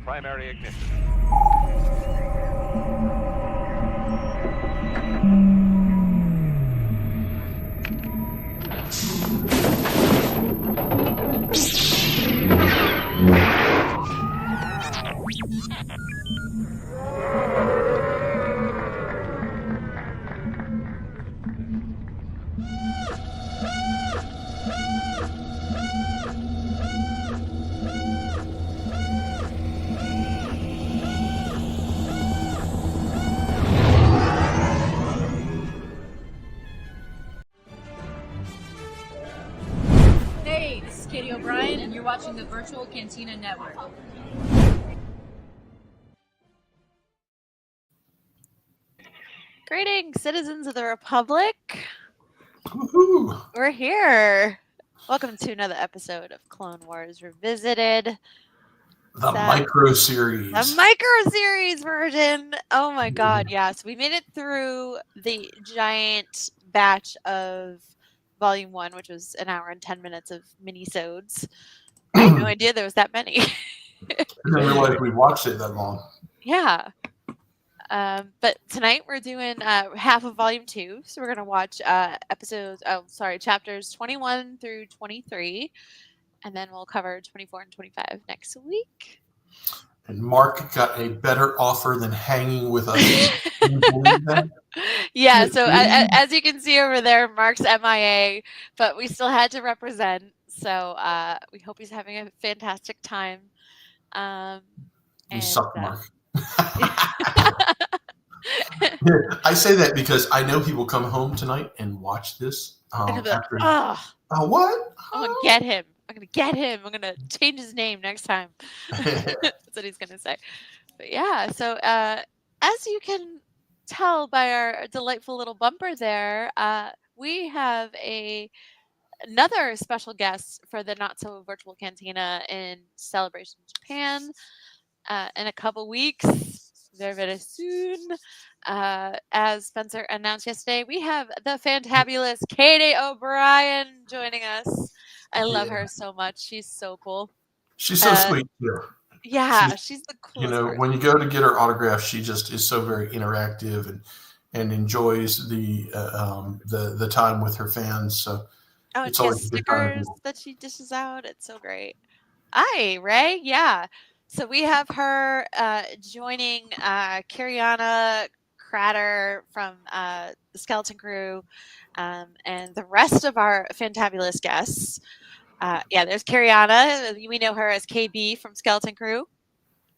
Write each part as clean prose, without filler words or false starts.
primary ignition. Hey, this is Katie O'Brien, and you're watching the Virtual Cantina Network. Greetings, citizens of the Republic. Woohoo! We're here. Welcome to another episode of Clone Wars Revisited. The micro series. The micro series version. Oh my god, yeah. So we made it through the giant batch of Volume 1, which was an hour and 10 minutes of mini-sodes. I had no idea there was that many. I didn't realize we watched it that long. Yeah. But tonight we're doing half of Volume 2. So we're going to watch chapters 21 through 23. And then we'll cover 24 and 25 next week. And Mark got a better offer than hanging with us. Can you believe that? Yeah, so as you can see over there, Mark's MIA, but we still had to represent. So we hope he's having a fantastic time. You suck, Mark. I say that because I know he will come home tonight and watch this. After what? I'm going to get him. I'm going to get him. I'm going to change his name next time. That's what he's going to say. But yeah, so as you can tell by our delightful little bumper there, we have another special guest for the Not So Virtual Cantina in Celebration Japan in a couple weeks. Very, very soon. As Spencer announced yesterday, we have the fantabulous Katie O'Brien joining us. I love her so much. She's so cool. She's so sweet too. Yeah, she's the coolest. Person. When you go to get her autograph, she just is so very interactive and enjoys the time with her fans. So it's always stickers that she dishes out. It's so great. Hi, Ray. Yeah. So we have her joining Kiriana Crater from the Skeleton Crew and the rest of our fantabulous guests. There's Kiriana. We know her as KB from Skeleton Crew.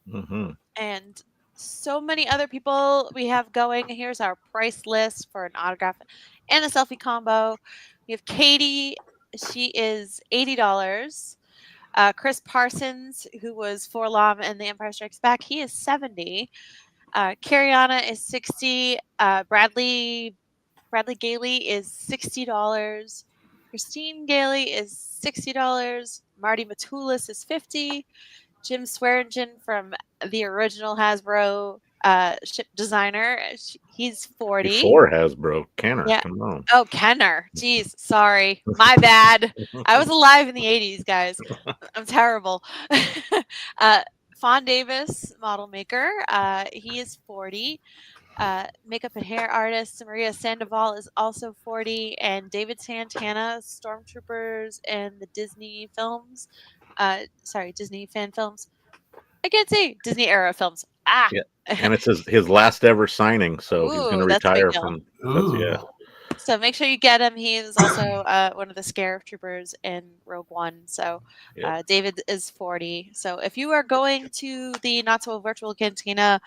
Mm-hmm. And so many other people we have going. Here's our price list for an autograph and a selfie combo. We have Katie. She is $80. Chris Parsons, who was Forlom in The Empire Strikes Back, he is $70. Kiriana is $60. Bradley Gailey is $60. Christine Gailey is $60. Marty Matulis is $50. Jim Swearingen from the original Hasbro ship designer, he's $40. Before Hasbro, Kenner. Yeah. Come on. Oh, Kenner. Jeez, sorry. My bad. I was alive in the 80s, guys. I'm terrible. Fawn Davis, model maker, he is $40. Makeup and hair artist Maria Sandoval is also $40. And David Santana, Stormtroopers and the Disney films. Disney fan films. I can't say Disney era films. Yeah. And it's his last ever signing, so he's going to retire from. Yeah. So make sure you get him. He is also one of the Scare Troopers in Rogue One. So David is $40. So if you are going to the Not So Virtual Cantina,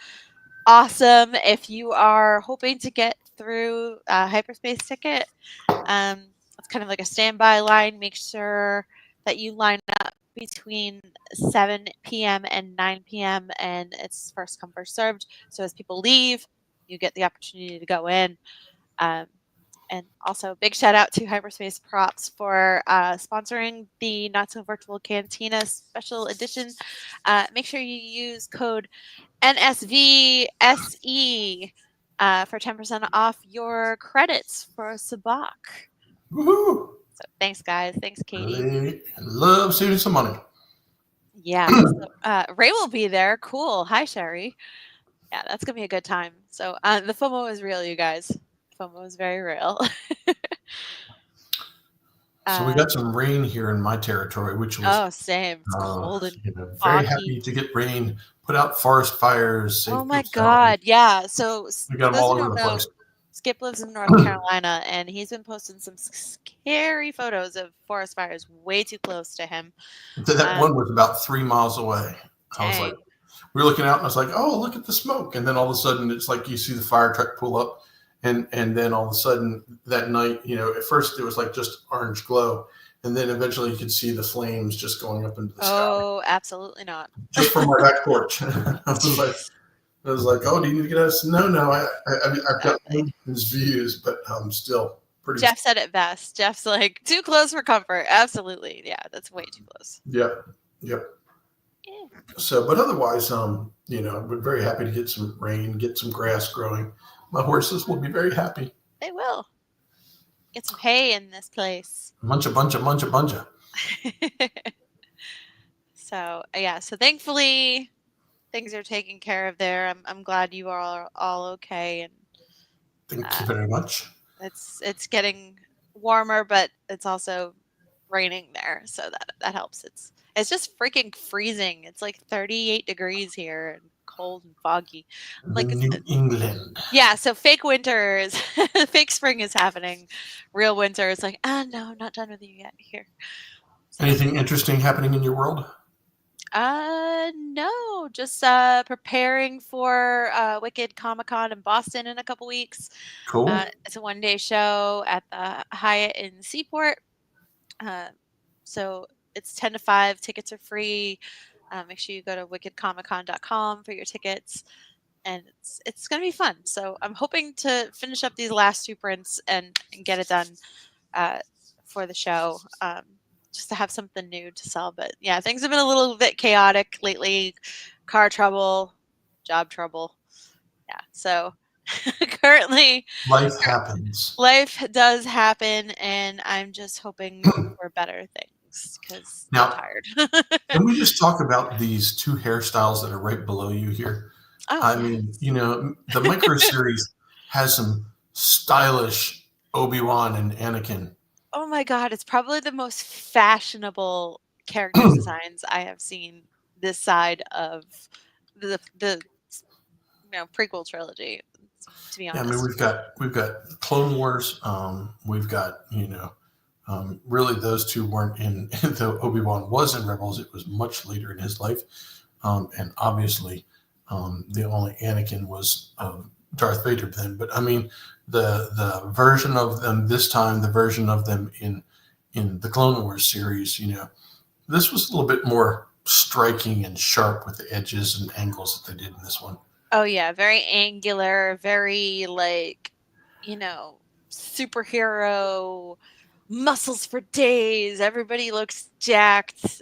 awesome. If you are hoping to get through a hyperspace ticket, it's kind of like a standby line. Make sure that you line up between 7 p.m. and 9 p.m. and it's first come, first served. So as people leave, you get the opportunity to go in. And also big shout out to Hyperspace Props for sponsoring the Not So Virtual Cantina special edition. Make sure you use code NSVSE for 10% off your credits for Sabak. Woohoo! So thanks, guys. Thanks, Katie. I love saving some money. Yeah. So, Ray will be there. Cool. Hi, Sherry. Yeah, that's gonna be a good time. So the FOMO is real, you guys. FOMO is very real. So we got some rain here in my territory, which was same. It's cold and very foggy. happy to get rain, put out forest fires. Oh my God, yeah. So we got them all over the place. Skip lives in North Carolina, and he's been posting some scary photos of forest fires way too close to him. That one was about 3 miles away. I was like, we were looking out, and I was like, oh, look at the smoke. And then all of a sudden, it's like you see the fire truck pull up. And then all of a sudden that night, at first it was like just orange glow. And then eventually you could see the flames just going up into the sky. Oh, absolutely not. Just from my back porch. I was like, oh, do you need to get out? No, I've got these views, but I'm still pretty. Jeff said it best. Jeff's like, too close for comfort. Absolutely. Yeah, that's way too close. Yep. Yeah. So, but otherwise, we're very happy to get some rain, get some grass growing. My horses will be very happy. They will. Get some hay in this place. Buncha. So thankfully things are taken care of there. I'm glad you are all okay. And thank you very much. It's getting warmer, but it's also raining there, so that helps. It's just freaking freezing. It's like 38 degrees here and cold and foggy. Like New England. Yeah, so fake winter is fake spring is happening. Real winter is like, no, I'm not done with you yet here. So, anything interesting happening in your world? No, just preparing for Wicked Comic-Con in Boston in a couple weeks. Cool. It's a one-day show at the Hyatt in Seaport. So it's 10 to 5. Tickets are free. Make sure you go to wickedcomiccon.com for your tickets, and it's going to be fun. So I'm hoping to finish up these last 2 prints and get it done for the show, just to have something new to sell. But yeah, things have been a little bit chaotic lately. Car trouble, job trouble. Yeah, so currently life happens. Life does happen, and I'm just hoping for better things because I'm tired. Can we just talk about these 2 hairstyles that are right below you here? I mean, the micro series has some stylish Obi-Wan and Anakin. Oh my God, it's probably the most fashionable character designs I have seen this side of the prequel trilogy. To be honest, I mean, we've got Clone Wars. We've got really those 2 weren't in. Though Obi-Wan was in Rebels, it was much later in his life, and obviously, the only Anakin was Darth Vader then. But I mean, the version of them this time, the version of them in the Clone Wars series, this was a little bit more striking and sharp with the edges and angles that they did in this one. Oh yeah, very angular, very superhero muscles for days. Everybody looks jacked.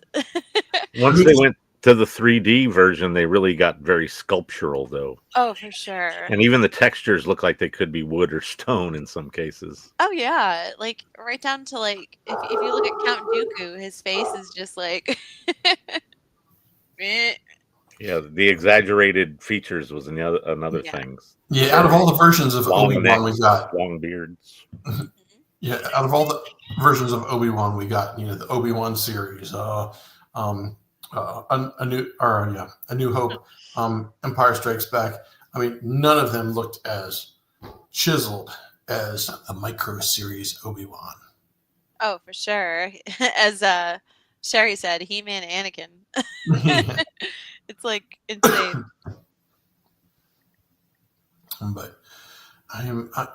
Once they went to the 3D version, they really got very sculptural, though. Oh, for sure. And even the textures look like they could be wood or stone in some cases. Oh yeah, like right down to if you look at Count Dooku, his face is just like. Yeah, the exaggerated features was another thing. Yeah, out of all the versions of Obi-Wan we got, long beards. Yeah, out of all the versions of Obi-Wan we got, the Obi-Wan series, A New Hope, Empire Strikes Back. I mean, none of them looked as chiseled as the micro series Obi-Wan. Oh, for sure. As Sherry said, He-Man Anakin. Yeah. It's like insane. But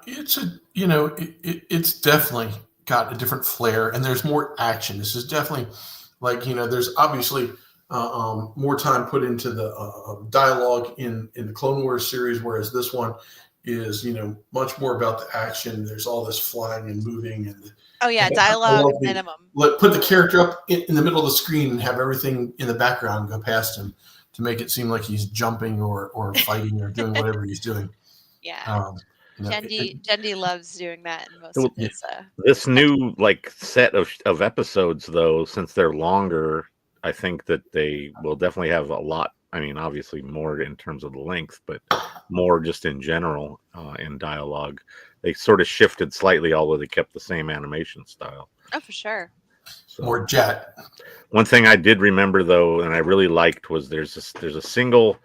it's definitely got a different flair, and there's more action. This is definitely there's obviously more time put into the dialogue in the Clone Wars series, whereas this one is much more about the action. There's all this flying and moving and dialogue minimum. Put the character up in the middle of the screen and have everything in the background go past him to make it seem like he's jumping or fighting or doing whatever he's doing. Yeah. Jendi loves doing that in most of his. This new set of episodes, though, since they're longer, I think that they will definitely have a lot. I mean, obviously more in terms of the length, but more just in general in dialogue. They sort of shifted slightly, although they kept the same animation style. Oh, for sure. So More jet. one thing I did remember though, and I really liked, was there's a single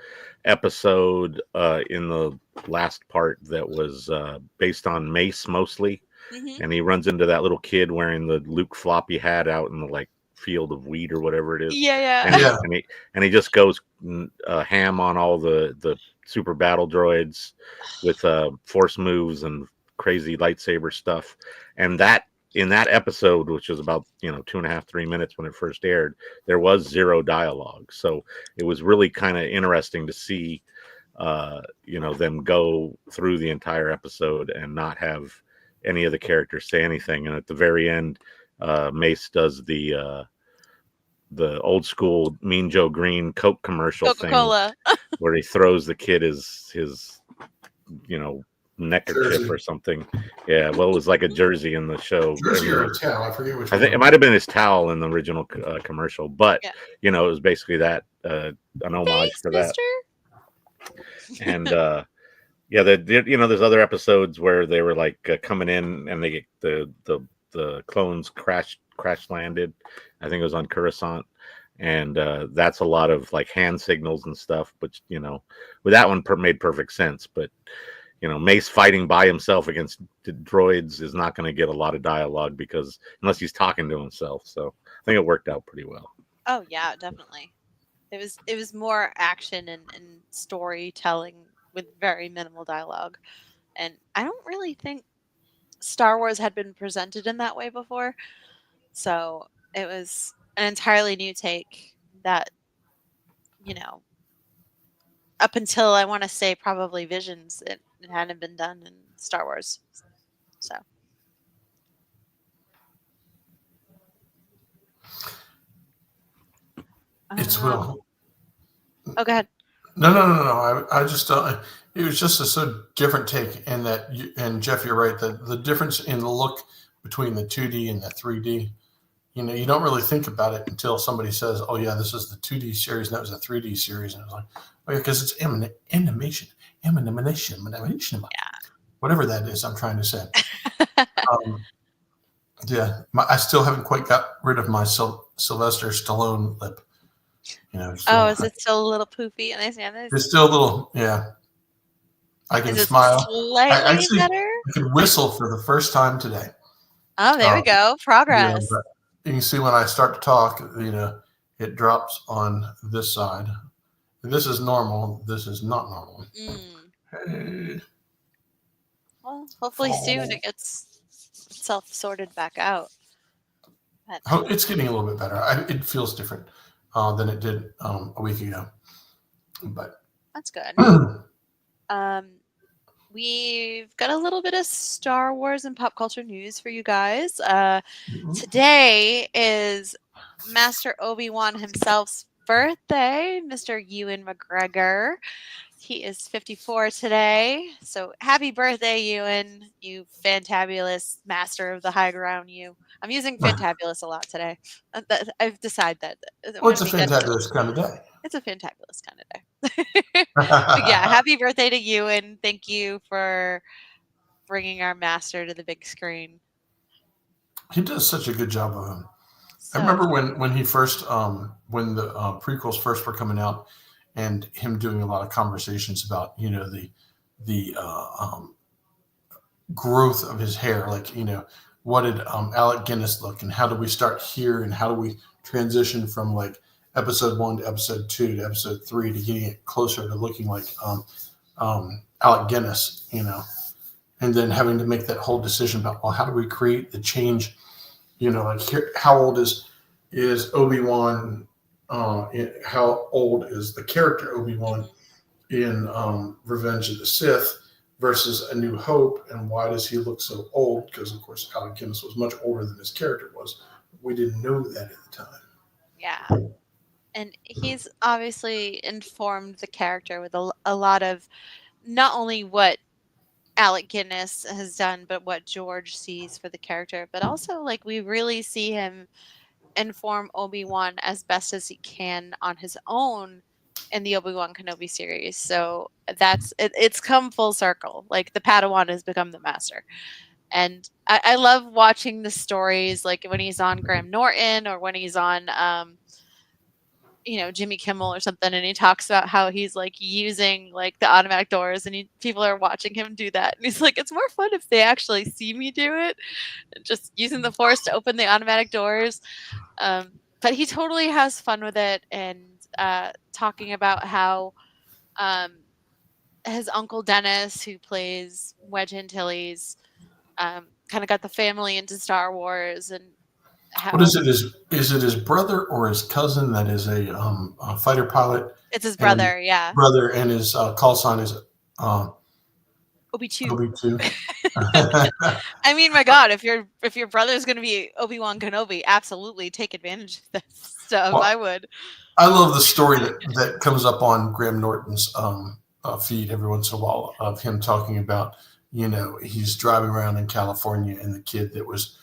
episode in the last part that was based on Mace mostly, and he runs into that little kid wearing the Luke floppy hat out in the like field of wheat or whatever it is. Yeah. And he just goes ham on all the super battle droids with force moves and crazy lightsaber stuff. And that in that episode, which was about 2.5-3 minutes when it first aired, there was zero dialogue. So it was really kind of interesting to see them go through the entire episode and not have any of the characters say anything. And at the very end, Mace does the old school Mean Joe Green Coke commercial Coca-Cola thing where he throws the kid his neckerchief Jersey. or something. Yeah, well, it was like a jersey in the show. Jersey or a towel, I forget which one. I think it might have been his towel in the original commercial, but it was basically that an homage Thanks, to that. mister. And there's other episodes where they were like coming in and they the clones crash landed. I think it was on Coruscant, and that's a lot of like hand signals and stuff. Which with that one made perfect sense. But Mace fighting by himself against the droids is not going to get a lot of dialogue because unless he's talking to himself. So I think it worked out pretty well. Oh yeah, definitely. It was more action and storytelling with very minimal dialogue. And I don't really think Star Wars had been presented in that way before. So it was an entirely new take that, up until I want to say probably Visions, it hadn't been done in Star Wars. So. It's Will. Oh, go ahead. No. I just it was just a so different take, and and Jeff, you're right. The difference in the look between the 2D and the 3D. You don't really think about it until somebody says, "Oh yeah, this is the 2D series, and that was a 3D series," and I was like, "Oh yeah, because it's animation, whatever that is." I'm trying to say. I still haven't quite got rid of my Sylvester Stallone lip. Is it still a little poofy? And it's still a little, yeah. I can smile. Slightly better. I can whistle for the first time today. Oh, there we go. Progress. You can see when I start to talk, it drops on this side. This is normal. This is not normal. Hey. Well, hopefully soon it gets itself sorted back out. It's getting a little bit better. It feels different than it did a week ago. But that's good. We've got a little bit of Star Wars and pop culture news for you guys. Today is Master Obi-Wan himself's birthday, Mr. Ewan McGregor. He is 54 today. So happy birthday, Ewan, you fantabulous master of the high ground, you. I'm using fantabulous a lot today. I've decided that. Well, it's a fantabulous kind of day. It's a fantabulous kind of day. But yeah, happy birthday to you, and thank you for bringing our master to the big screen. He does such a good job of him. I remember when he first, when the prequels first were coming out, and him doing a lot of conversations about the growth of his hair, like what did Alec Guinness look, and how do we start here, and how do we transition from like episode 1 to episode 2 to episode 3 to getting it closer to looking like Alec Guinness, and then having to make that whole decision about, well, how do we create the change, like here, how old is Obi-Wan, how old is the character Obi-Wan in Revenge of the Sith versus A New Hope, and why does he look so old? Because of course Alec Guinness was much older than his character was. We didn't know that at the time. Yeah. And he's obviously informed the character with a lot of not only what Alec Guinness has done, but what George sees for the character. But also, like, we really see him inform Obi-Wan as best as he can on his own in the Obi-Wan Kenobi series. So it's come full circle. Like the Padawan has become the master. And I love watching the stories, like when he's on Graham Norton or when he's on Jimmy Kimmel or something, and he talks about how he's like using like the automatic doors, and people are watching him do that, and he's like, it's more fun if they actually see me do it, just using the Force to open the automatic doors. But he totally has fun with it, and talking about how his uncle Dennis, who plays Wedge Antilles, kind of got the family into Star Wars, and how What is it? Is it his brother or his cousin that is a fighter pilot? It's his brother, yeah. Brother, and his call sign is Obi-Chu. Obi-Chu. I mean, my God, if your brother's going to be Obi-Wan Kenobi, absolutely take advantage of that stuff. Well, I would. I love the story that comes up on Graham Norton's feed every once in a while of him talking about, he's driving around in California and the kid that was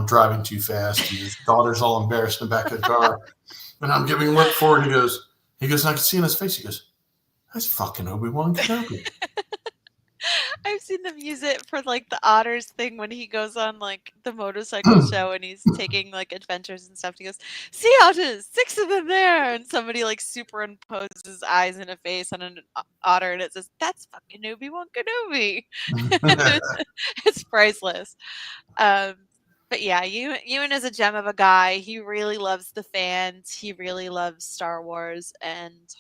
driving too fast. And his daughter's all embarrassed in the back of the car. And I'm giving him look forward. He goes, I can see in his face. He goes, that's fucking Obi-Wan Kenobi. I've seen them use it for like the Otters thing when he goes on like the motorcycle show and he's taking like adventures and stuff. He goes, "See, Otters, 6 of them there," and somebody like superimposes eyes in a face on an otter, and it says, "That's fucking Obi-Wan Kenobi." It's priceless. But yeah, Ewan is a gem of a guy. He really loves the fans. He really loves Star Wars, and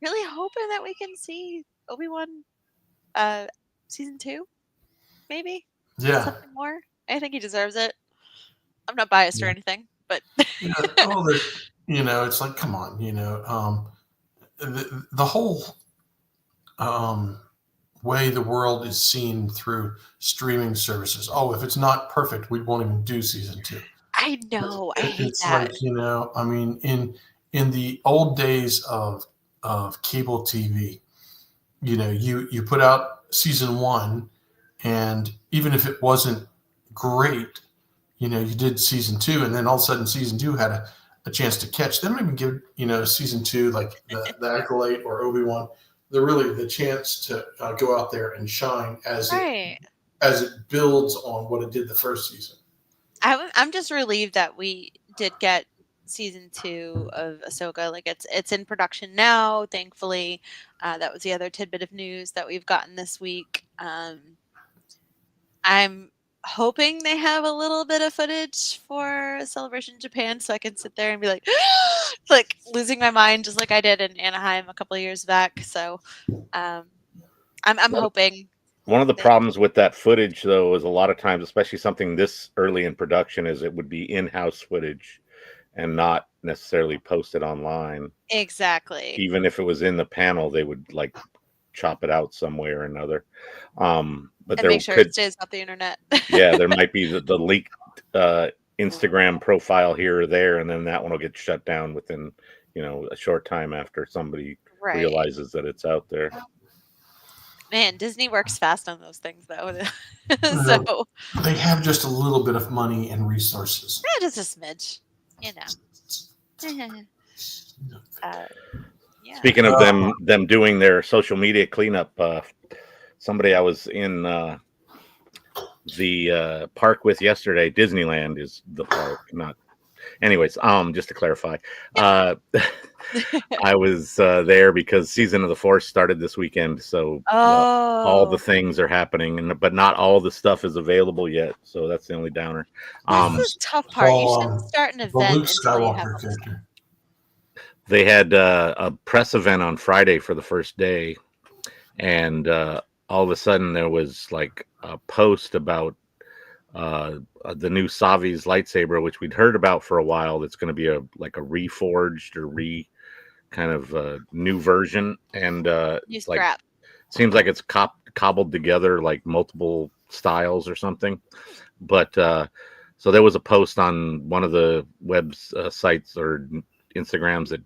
really hoping that we can see Obi-Wan season 2, maybe. Yeah. Something more. I think he deserves it. I'm not biased or anything, but it's like, come on, the whole way the world is seen through streaming services. Oh, if it's not perfect, we won't even do season 2. I know. I hate it's that. Like, I mean, in the old days of cable TV, you put out season 1, and even if it wasn't great, you did season 2, and then all of a sudden season 2 had a chance to catch. They don't even give season 2 like the Acolyte or Obi-Wan the chance to go out there and shine as it builds on what it did the first season. I'm just relieved that we did get season 2 of Ahsoka. Like it's in production now, thankfully. That was the other tidbit of news that we've gotten this week. I'm hoping they have a little bit of footage for Celebration Japan, so I can sit there and be like, like losing my mind, just like I did in Anaheim a couple of years back. So, I'm hoping. One of the problems with that footage, though, is a lot of times, especially something this early in production, is it would be in-house footage and not necessarily posted online. Exactly. Even if it was in the panel, they would like chop it out some way or another. But and make sure it stays off the internet. Yeah, there might be the leaked Instagram profile here or there, and then that one will get shut down within a short time after somebody realizes that it's out there. Man, Disney works fast on those things, though. So they have just a little bit of money and resources. Yeah, just a smidge, Yeah. Speaking of them doing their social media cleanup, somebody I was in the park with yesterday, Disneyland is the park, not. Anyways, just to clarify, I was there because Season of the Force started this weekend, so all the things are happening, but not all the stuff is available yet. So that's the only downer. This is the tough part. You shouldn't start an event Luke until you have Skywalker character. They had a press event on Friday for the first day, and all of a sudden there was like a post about the new Savi's lightsaber, which we'd heard about for a while. That's going to be a reforged or kind of new version, and it's like seems like it's cobbled together like multiple styles or something. But so there was a post on one of the sites or Instagrams that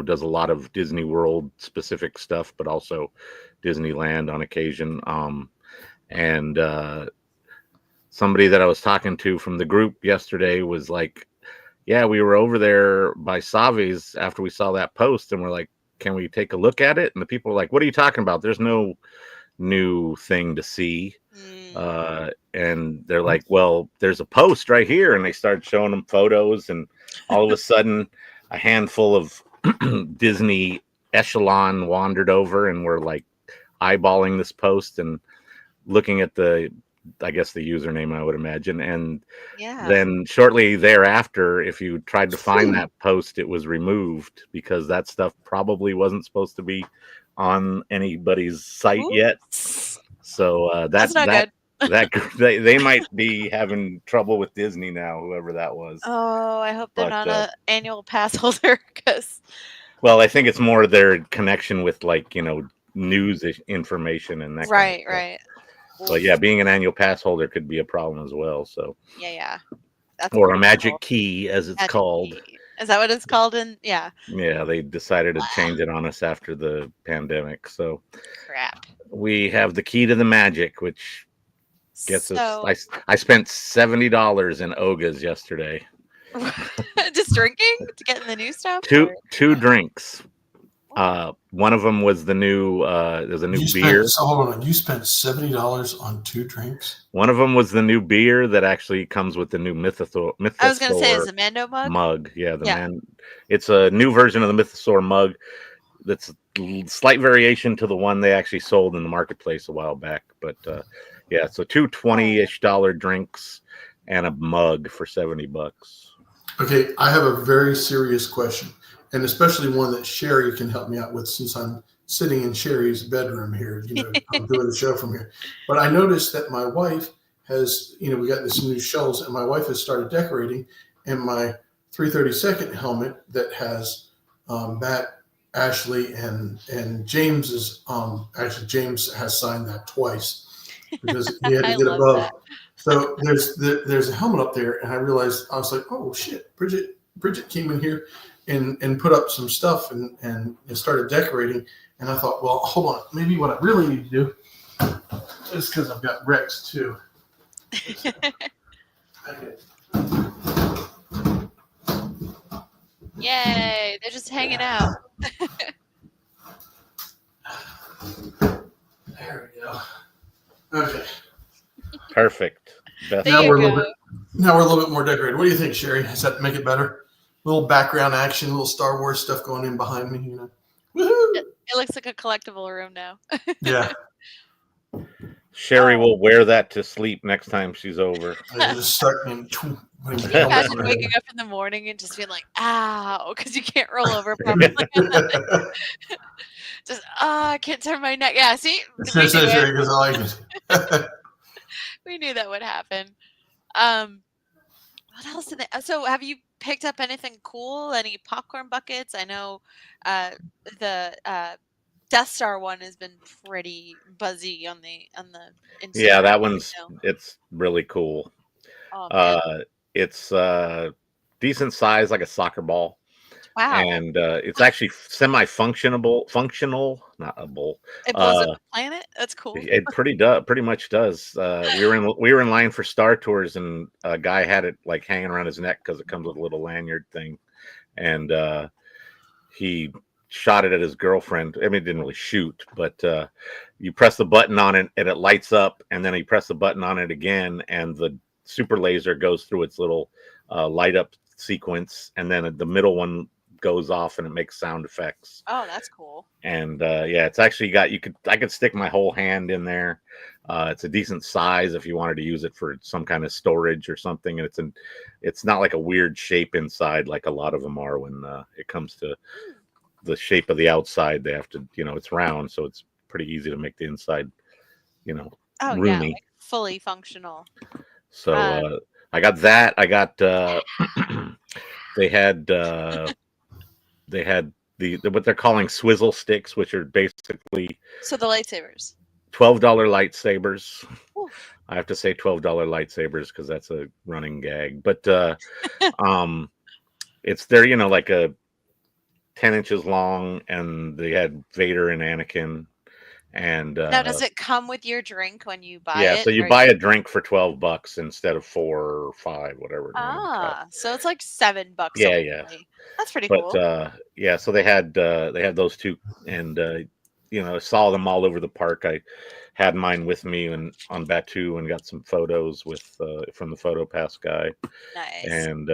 does a lot of Disney World specific stuff, but also Disneyland on occasion. And somebody that I was talking to from the group yesterday was like, yeah, we were over there by Savi's after we saw that post, and we're like, can we take a look at it? And the people were like, what are you talking about? There's no new thing to see. And they're like, well, there's a post right here. And they started showing them photos, and all of a sudden a handful of Disney echelon wandered over, and we're like eyeballing this post and looking at I guess the username, I would imagine. And then shortly thereafter, if you tried to find that post, it was removed because that stuff probably wasn't supposed to be on anybody's site yet. So that's not good. They might be having trouble with Disney now, whoever that was. Oh, I hope they're not an annual pass holder, because. Well, I think it's more their connection with, like, news information and that. Right. But yeah, being an annual pass holder could be a problem as well. So yeah. Or a magic key, as it's called. Key. Is that what it's called? Yeah, they decided to change it on us after the pandemic. So crap. We have the key to the magic, which gets us. I spent $70 in Oga's yesterday. Just drinking to get in the new stuff. Two drinks. One of them was the new. There's a new beer. Hold on, you spent $70 on 2 drinks. One of them was the new beer that actually comes with the new Mythosaur. I was going to say, is the Mando mug? Yeah, it's a new version of the Mythosaur mug. That's a slight variation to the one they actually sold in the marketplace a while back. But so 2 $20-ish drinks and a mug for $70. Okay, I have a very serious question, and especially one that Sherry can help me out with, since I'm sitting in Sherry's bedroom here. I'm doing the show from here. But I noticed that my wife has, we got this new shelves, and my wife has started decorating, and my 332nd helmet that has Matt, Ashley, and James's. Actually, James has signed that twice because he had to get above. That. So there's a helmet up there, and I realized, I was like, oh shit, Bridget came in here and put up some stuff and started decorating, and I thought, well, hold on, maybe what I really need to do is, because I've got Rex too. Okay. Yay, they're just hanging out. There we go. Okay. Perfect. Now we're a little bit more decorated. What do you think, Sherry? Does that make it better? A little background action, a little Star Wars stuff going in behind me, Woohoo! It looks like a collectible room now. Yeah. Sherry will wear that to sleep next time she's over. Just start Can you imagine waking up in the morning and just being like, ow, because you can't roll over properly. Just, I can't turn my neck. Yeah, see? Because I like it. We knew that would happen. What else did they? So have you picked up anything cool? Any popcorn buckets? I know the Death Star one has been pretty buzzy on the Instagram. Yeah, that one's it's really cool. Oh, it's decent size, like a soccer ball. Wow. And it's actually functional, not a bowl. It blows up the planet. That's cool. It pretty much does. We were in line for Star Tours, and a guy had it like hanging around his neck because it comes with a little lanyard thing, and he shot it at his girlfriend. I mean, it didn't really shoot, but you press the button on it and it lights up, and then you press the button on it again, and the super laser goes through its little light up sequence, and then the middle one goes off and it makes sound effects. Oh, that's cool. And it's actually I could stick my whole hand in there. It's a decent size if you wanted to use it for some kind of storage or something, and it's not like a weird shape inside like a lot of them are when it comes to the shape of the outside. They have to, it's round, so it's pretty easy to make the inside roomy. Yeah, like fully functional. So I got that. I got they had the what they're calling swizzle sticks, which are basically the lightsabers. $12 lightsabers. Oof. I have to say $12 lightsabers because that's a running gag. But they're like a 10 inches long, and they had Vader and Anakin, And Now, does it come with your drink when you buy yeah, it? so you or buy a drink for $12 instead of 4 or 5, whatever it normally costs. So it's like $7 Yeah, yeah. only. That's pretty But cool. yeah, so they had those two, and I saw them all over the park. I had mine with me and on Batu and got some photos with from the photo pass guy. Nice. And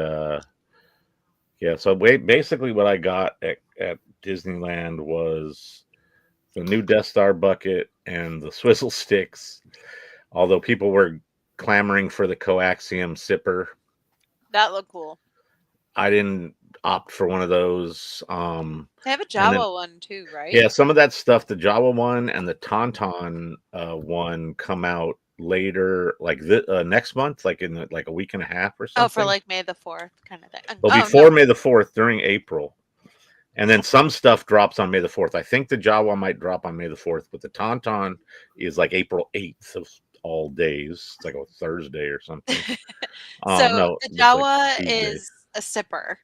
yeah, so basically what I got at Disneyland was the new Death Star bucket and the swizzle sticks. Although people were clamoring for the coaxium sipper, That looked cool. I didn't opt for one of those. They have a And then Jawa one too, right? yeah, some of that stuff, the Jawa one and the Tauntaun one, come out later, like next month, like in like a week and a half or Oh, for something. like May the 4th kind of thing. Well, Oh, before no. May the 4th, during April. And then some stuff drops on May the 4th. I think the Jawa might drop on May the 4th, but the Tauntaun is like April 8th of all days. It's like a Thursday or something. So No, the it's like Jawa Tuesday. is a sipper.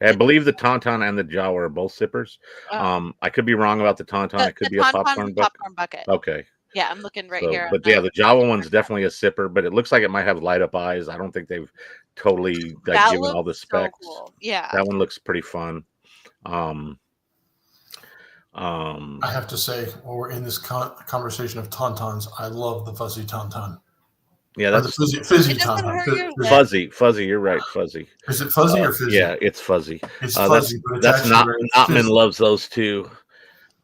I believe the Tauntaun and the Jawa are both sippers. Oh. I could be wrong about the Tauntaun. It could be a popcorn bucket. Okay. Yeah, I'm looking right So, here. but yeah, the Jawa one's definitely a sipper, but it looks like it might have light up eyes. I don't think they've totally that given all the looks specs. so cool. Yeah. That one looks pretty fun. I have to say, while we're in this conversation of tauntauns, I love the fuzzy tauntaun. Yeah, Or that's the fizzy It doesn't tauntaun. hurt your fuzzy. You're right, fuzzy. Is it fuzzy or fizzy? Yeah, it's fuzzy. It's fuzzy, but it's that's actually not very Notman fizzy. loves those too.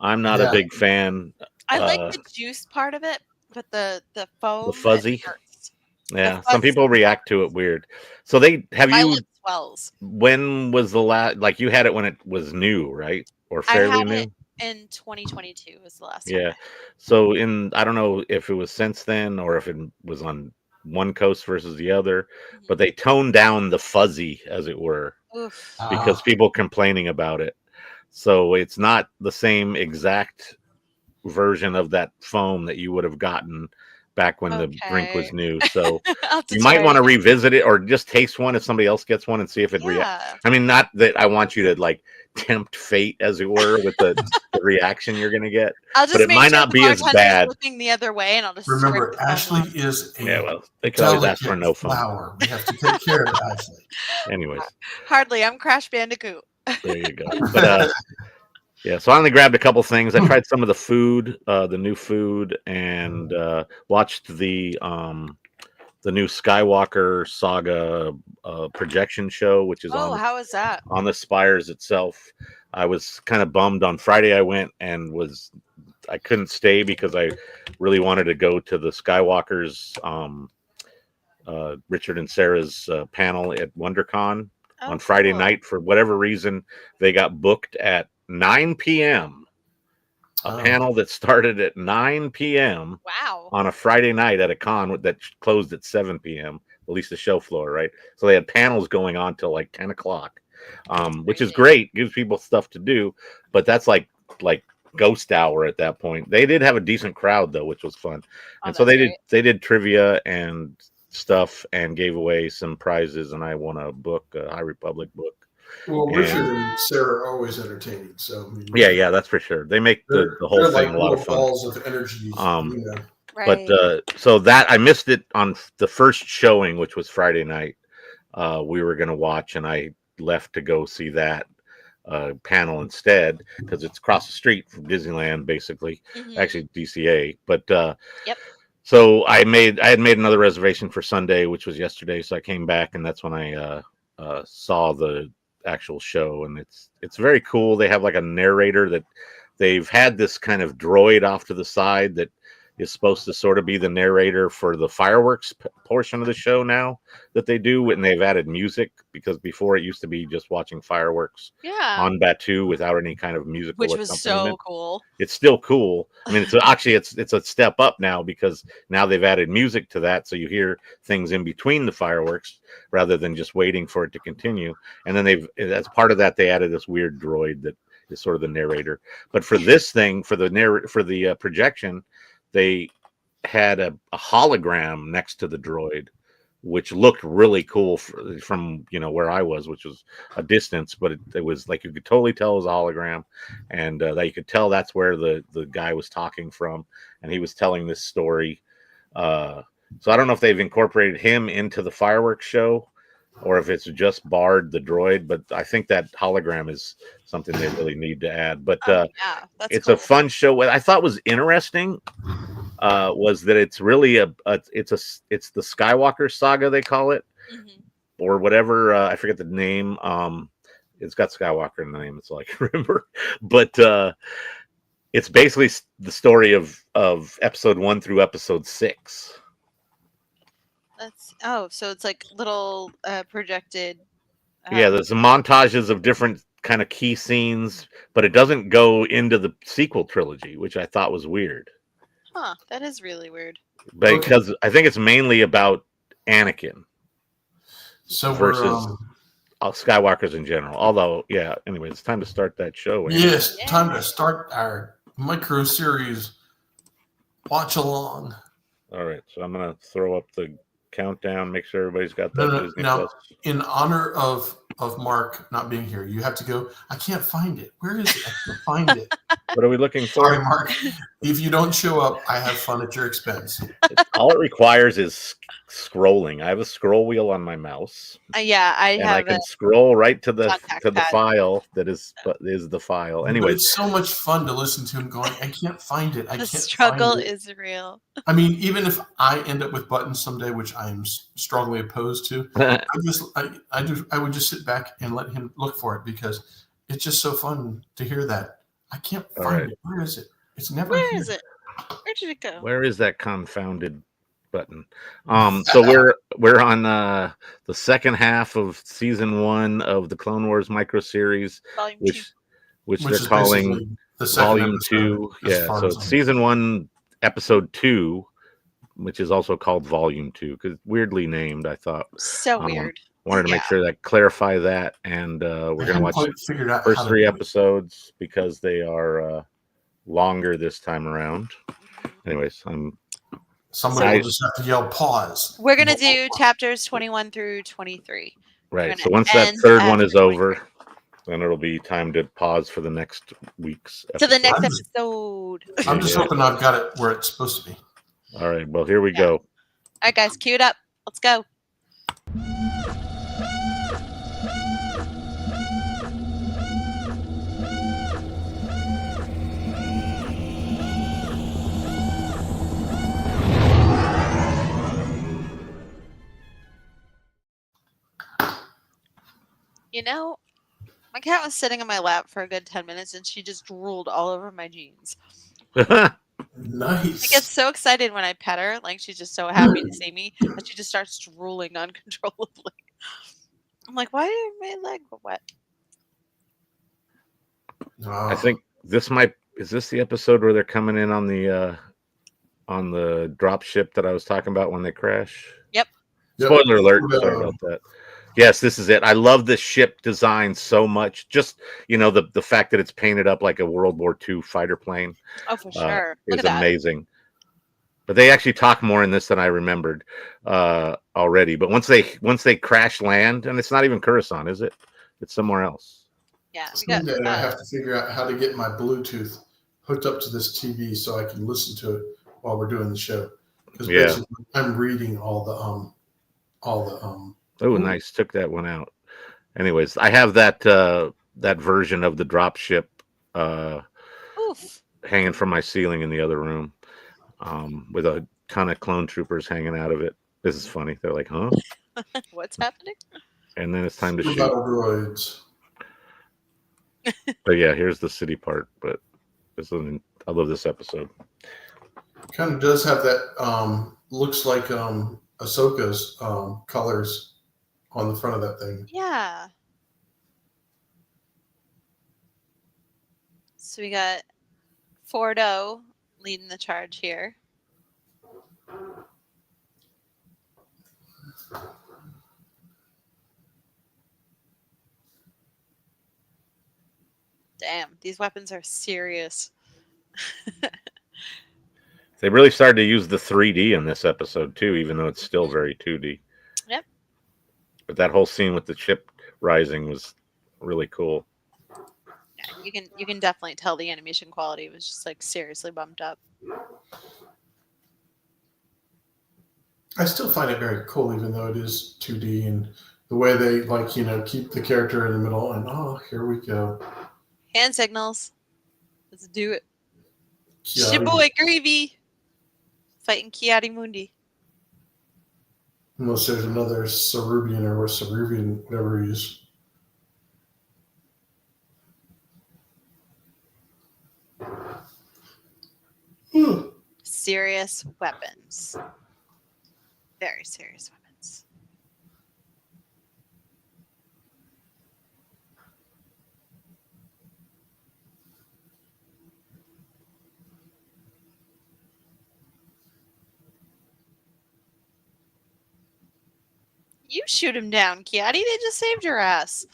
I'm not a Yeah. big fan. I like the juice part of it, but the foam, The fuzzy? it hurts. Yeah, The some fuzzy people react to it weird. So My lip swells. when was the last, like you had it when it was new, right? Or I fairly had new? it in 2022 was the last time. Yeah. So I don't know if it was since then or if it was on one coast versus the other, but they toned down the fuzzy, as it were, Oof. because people complaining about it. So it's not the same exact version of that foam that you would have gotten back when the drink was new. So you might want to revisit it or just taste one if somebody else gets one and see if it reacts. I mean, not that I want you to like tempt fate, as it were, with the reaction you're going to get, but it might not be as bad. Looking the other way, and I'll just remember. Ashley is a well, they can always ask for no foam. Flower. We have to take care of Ashley. Anyways, hardly. I'm Crash Bandicoot. There you go. But yeah, so I only grabbed a couple things. I tried some of the food, the new food, and watched the new Skywalker Saga projection show, which is how is that? On the Spires itself. I was kind of bummed on Friday. I went and I couldn't stay because I really wanted to go to the Skywalker's Richard and Sarah's panel at WonderCon on Friday night. For whatever reason, they got booked at 9 p.m. A panel that started at 9 p.m. Wow. On a Friday night at a con that closed at 7 p.m. At least the show floor, right? So they had panels going on till like 10 o'clock, which is great. Gives people stuff to do, but that's like ghost hour at that point. They did have a decent crowd though, which was fun. And so they did trivia and stuff and gave away some prizes, and I won a book, a High Republic book. Well, Richard and Sarah are always entertaining. So I mean, yeah, that's for sure. They make the whole thing like a lot of fun. Balls of energy. Right. But so that I missed it on the first showing, which was Friday night. We were going to watch, and I left to go see that panel instead because it's across the street from Disneyland, basically. Actually, DCA. But so I had made another reservation for Sunday, which was yesterday. So I came back, and that's when I saw the actual show, and it's very cool. They have like a narrator that they've had this kind of droid off to the side that is supposed to sort of be the narrator for the fireworks portion of the show now that they do, and they've added music because before it used to be just watching fireworks on Batu without any kind of musical, which was so cool. It's still cool. I mean, it's a step up now because now they've added music to that, so you hear things in between the fireworks rather than just waiting for it to continue. And then as part of that, they added this weird droid that is sort of the narrator. But for this thing, for the projection, they had a hologram next to the droid which looked really cool from where I was, which was a distance, but it was like you could totally tell it was a hologram, and that you could tell that's where the guy was talking from, and he was telling this story. So I don't know if they've incorporated him into the fireworks show, or if it's just Bard the droid, but I think that hologram is something they really need to add. But Yeah, that's it's cool. a fun show. What I thought was interesting was that it's really it's the Skywalker saga, they call it, or whatever. I forget the name. It's got Skywalker in the name. It's all I can remember. But it's basically the story of episode 1 through episode 6. So it's like little projected. Yeah, there's some montages of different kind of key scenes, but it doesn't go into the sequel trilogy, which I thought was weird. Huh, that is really weird. Because I think it's mainly about Anakin. So versus Skywalkers in general. Although, yeah, anyway, it's time to start that show. Yes, time to start our micro series watch along. All right, so I'm going to throw up the countdown, make sure everybody's got that Disney now, Plus. In honor of Mark not being here, you have to go. I can't find it. Where is it? I can't find it. What are we looking for? Sorry, Mark. If you don't show up, I have fun at your expense. All it requires is scrolling. I have a scroll wheel on my mouse. I can scroll right to the file that is the file. Anyway, it's so much fun to listen to him going, I can't find it. The struggle is real. I mean, even if I end up with buttons someday, which I am strongly opposed to, I would just sit back and let him look for it, because it's just so fun to hear that. I can't find it. Where is it? It's never here. Where is it? Where did it go? Where is that confounded button? So we're on the second half of season 1 of the Clone Wars micro series, which they're calling Volume 2. Yeah, so it's season 1, episode 2, which is also called Volume 2, because weirdly named. I thought so weird. Wanted to make sure that clarify that, and we're going to watch the first 3 episodes because they are longer this time around. Anyways, somebody will just have to yell pause. We're going to do chapters 21 through 23. Right. So once that third one is over, then it'll be time to pause for the next week's episode. To the next episode. I'm just hoping I've got it where it's supposed to be. All right. Well, here we go. All right, guys, cue it up. Let's go. You know, my cat was sitting in my lap for a good 10 minutes, and she just drooled all over my jeans. Nice. She gets so excited when I pet her. Like, she's just so happy to see me, and she just starts drooling uncontrollably. I'm like, why are my leg wet? I think is this the episode where they're coming in on the drop ship that I was talking about when they crash? Yep. Spoiler alert. Sorry about that. Yes, this is it. I love the ship design so much. Just, the fact that it's painted up like a World War II fighter plane. Oh, for sure. Is amazing. But they actually talk more in this than I remembered already. But once they crash land, and it's not even Coruscant, is it? It's somewhere else. Yeah. Someday I have to figure out how to get my Bluetooth hooked up to this TV so I can listen to it while we're doing the show. Because basically I'm reading all the Oh, nice. Took that one out. Anyways, I have that version of the drop ship hanging from my ceiling in the other room with a ton of clone troopers hanging out of it. This is funny. They're like, huh? What's happening? And then it's time to shoot. Droids. But yeah, here's the city part. But I love this episode. Kind of does have that, looks like Ahsoka's colors on the front of that thing. Yeah. So we got Fordo leading the charge here. Damn, these weapons are serious. They really started to use the 3D in this episode too, even though it's still very 2D. But that whole scene with the ship rising was really cool. Yeah, you can definitely tell the animation quality was just like seriously bumped up. I still find it very cool, even though it is 2D, and the way they keep the character in the middle, and here we go. Hand signals. Let's do it. Kiadi. Shipboy Greavy fighting Kiadi Mundi. Unless there's another Cerubian or Cerubian, whatever he is. Serious weapons. Very serious weapons. You shoot him down, Kiadi. They just saved your ass.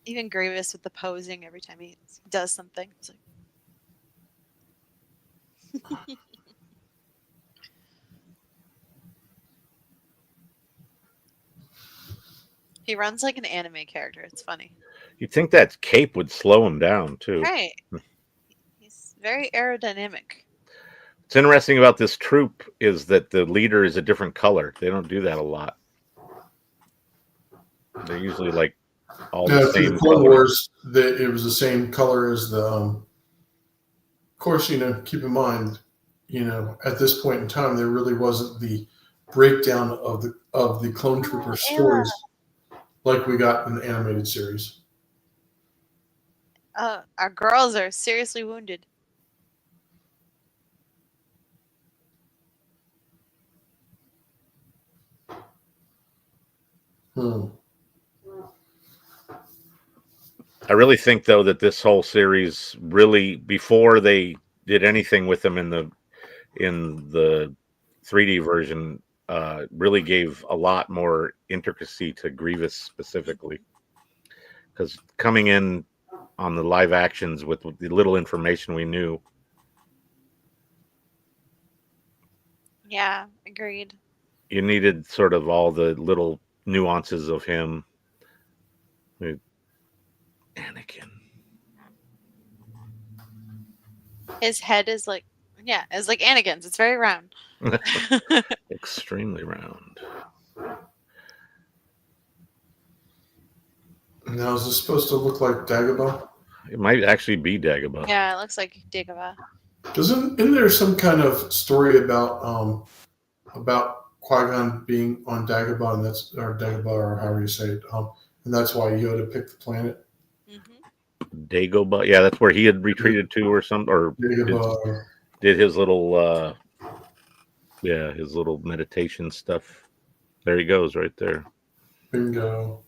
Even Grievous with the posing every time he does something. It's like... He runs like an anime character. It's funny. You'd think that cape would slow him down, too. Right. He's very aerodynamic. What's interesting about this troop is that the leader is a different color. They don't do that a lot. They're usually like all the same the Clone color. Wars, it was the same color as the. Of course, keep in mind, at this point in time, there really wasn't the breakdown of the clone trooper stories like we got in the animated series. Our girls are seriously wounded. I really think, though, that this whole series really, before they did anything with them in the 3D version, really gave a lot more intricacy to Grievous specifically. Because coming in on the live actions with the little information we knew. Yeah, agreed. You needed sort of all the little nuances of him. Anakin. His head is like, it's like Anakin's. It's very round. Extremely round. Now, is this supposed to look like Dagobah? It might actually be Dagobah. Yeah, it looks like Dagobah. Isn't there some kind of story about Qui-Gon being on Dagobah, and or Dagobah, or however you say it, and that's why Yoda picked the planet? Dagobah, yeah, that's where he had retreated to, or something, or did his little, his little meditation stuff. There he goes, right there. Bingo.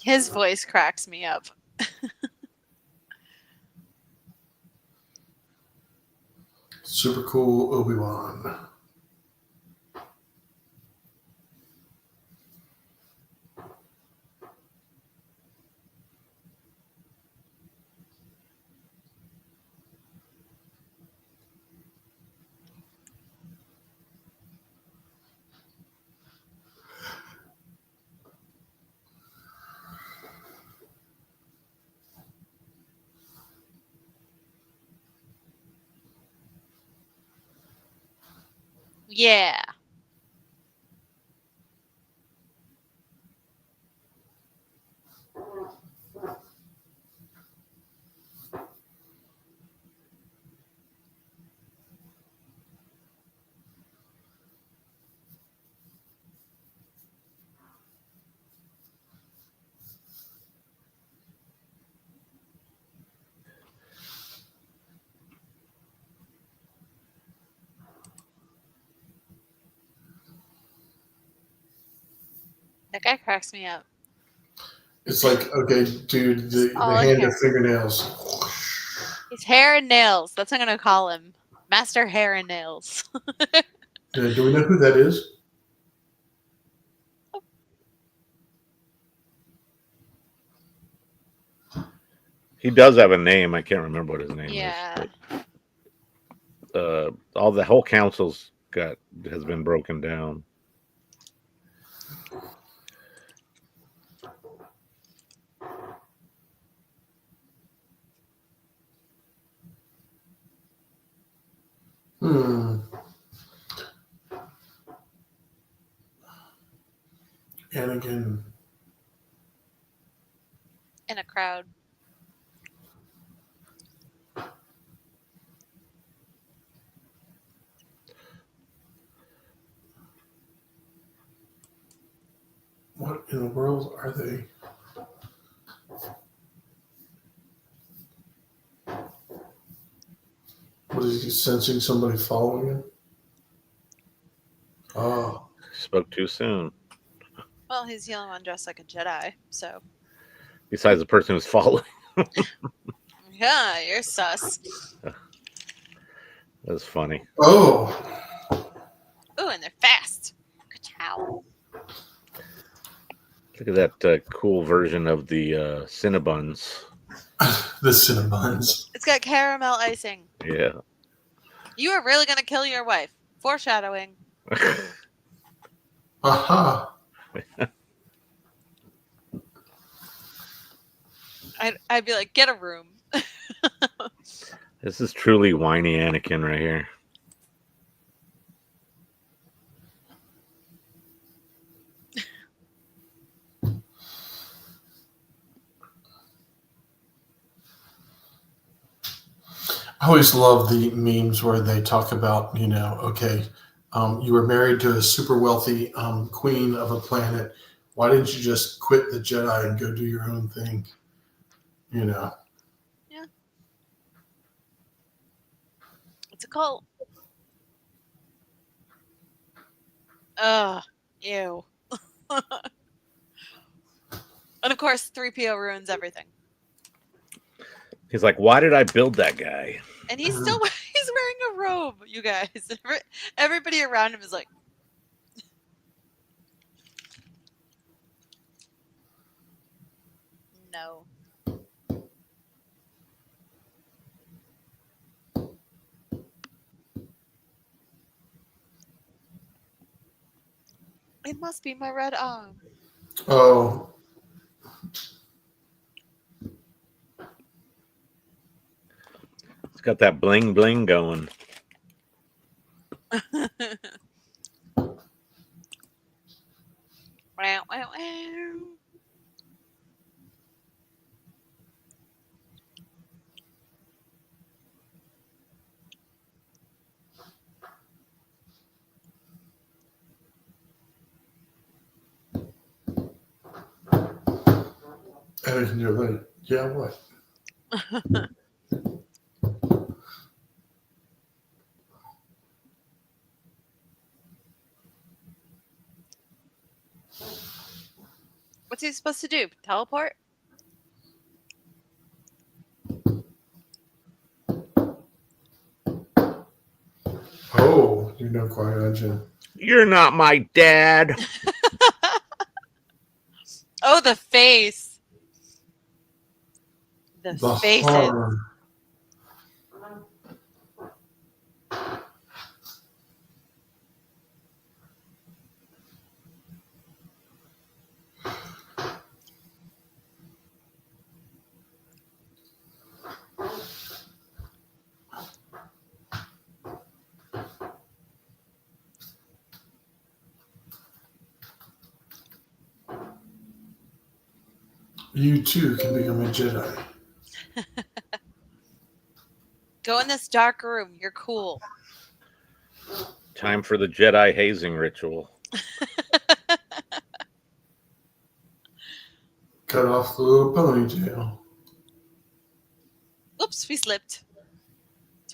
His voice cracks me up. Super cool Obi-Wan. Yeah. That guy cracks me up. It's like, okay, dude, the hand of fingernails. His hair and nails. That's what I'm going to call him. Master Hair and Nails. Do we know who that is? He does have a name. I can't remember what his name Yeah. is. But, all the whole council's has been broken down. Anakin. In a crowd. What in the world are they? What is he sensing? Somebody following him? Oh. Spoke too soon. Well, he's the only one dressed like a Jedi, so. Besides the person who's following. Yeah, you're sus. That's funny. Oh. Ooh, and they're fast. Ka-chow. Look at that cool version of the Cinnabons. The Cinnabons. It's got caramel icing. Yeah. You are really going to kill your wife. Foreshadowing. Aha. I'd be like, get a room. This is truly whiny Anakin right here. I always love the memes where they talk about, okay, you were married to a super wealthy queen of a planet. Why didn't you just quit the Jedi and go do your own thing? Yeah. It's a cult. Ugh. Ew. And of course, 3PO ruins everything. He's like, why did I build that guy? And he's still he's wearing a robe, you guys. Everybody around him is like, no. It must be my red arm. Oh. It's got that bling bling going. Wow, wow, wow. And you're like, yeah, what? What's he supposed to do? Teleport? Oh, you know Qui-Gon Jinn. You're not my dad. Oh, the face. The faces. Horror. You too can become a Jedi. Go in this dark room. You're cool. Time for the Jedi hazing ritual. Cut off the little ponytail. Oops, we slipped.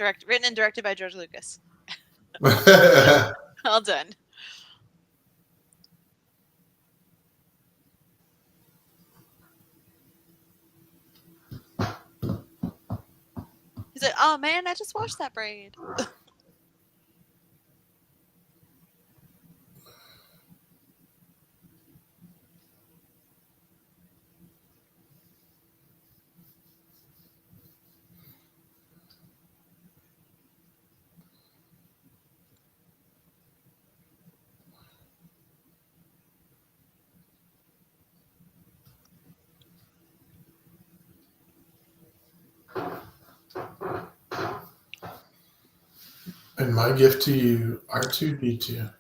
Written and directed by George Lucas. All done. He's like, oh man, I just washed that braid. And my gift to you, R2D2.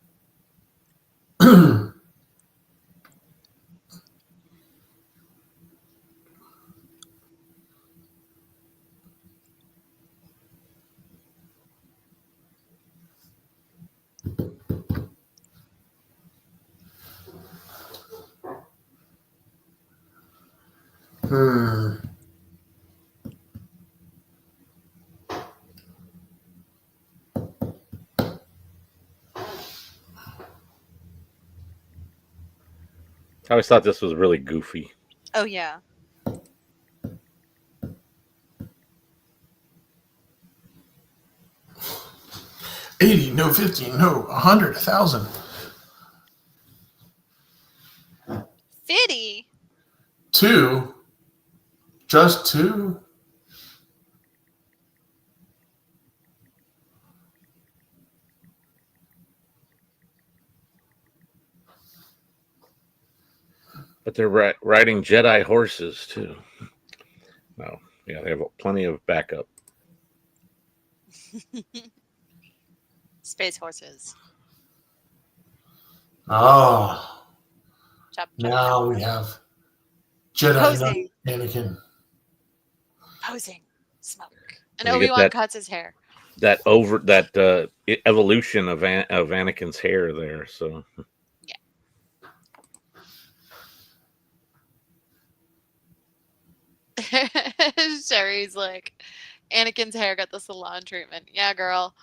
I always thought this was really goofy. Oh yeah. $80, no 50, no 100, 1,000. 50. 2, just 2. But they're riding Jedi horses too. No, yeah, they have plenty of backup. Space horses. Oh, Chop, chop, now chop. we have Jedi Posing. Knight Anakin. Posing. Smoke. And And you get Obi-Wan that- cuts his hair. That evolution of Anakin's hair there. So Sherry's like, Anakin's hair got the salon treatment. Yeah, girl.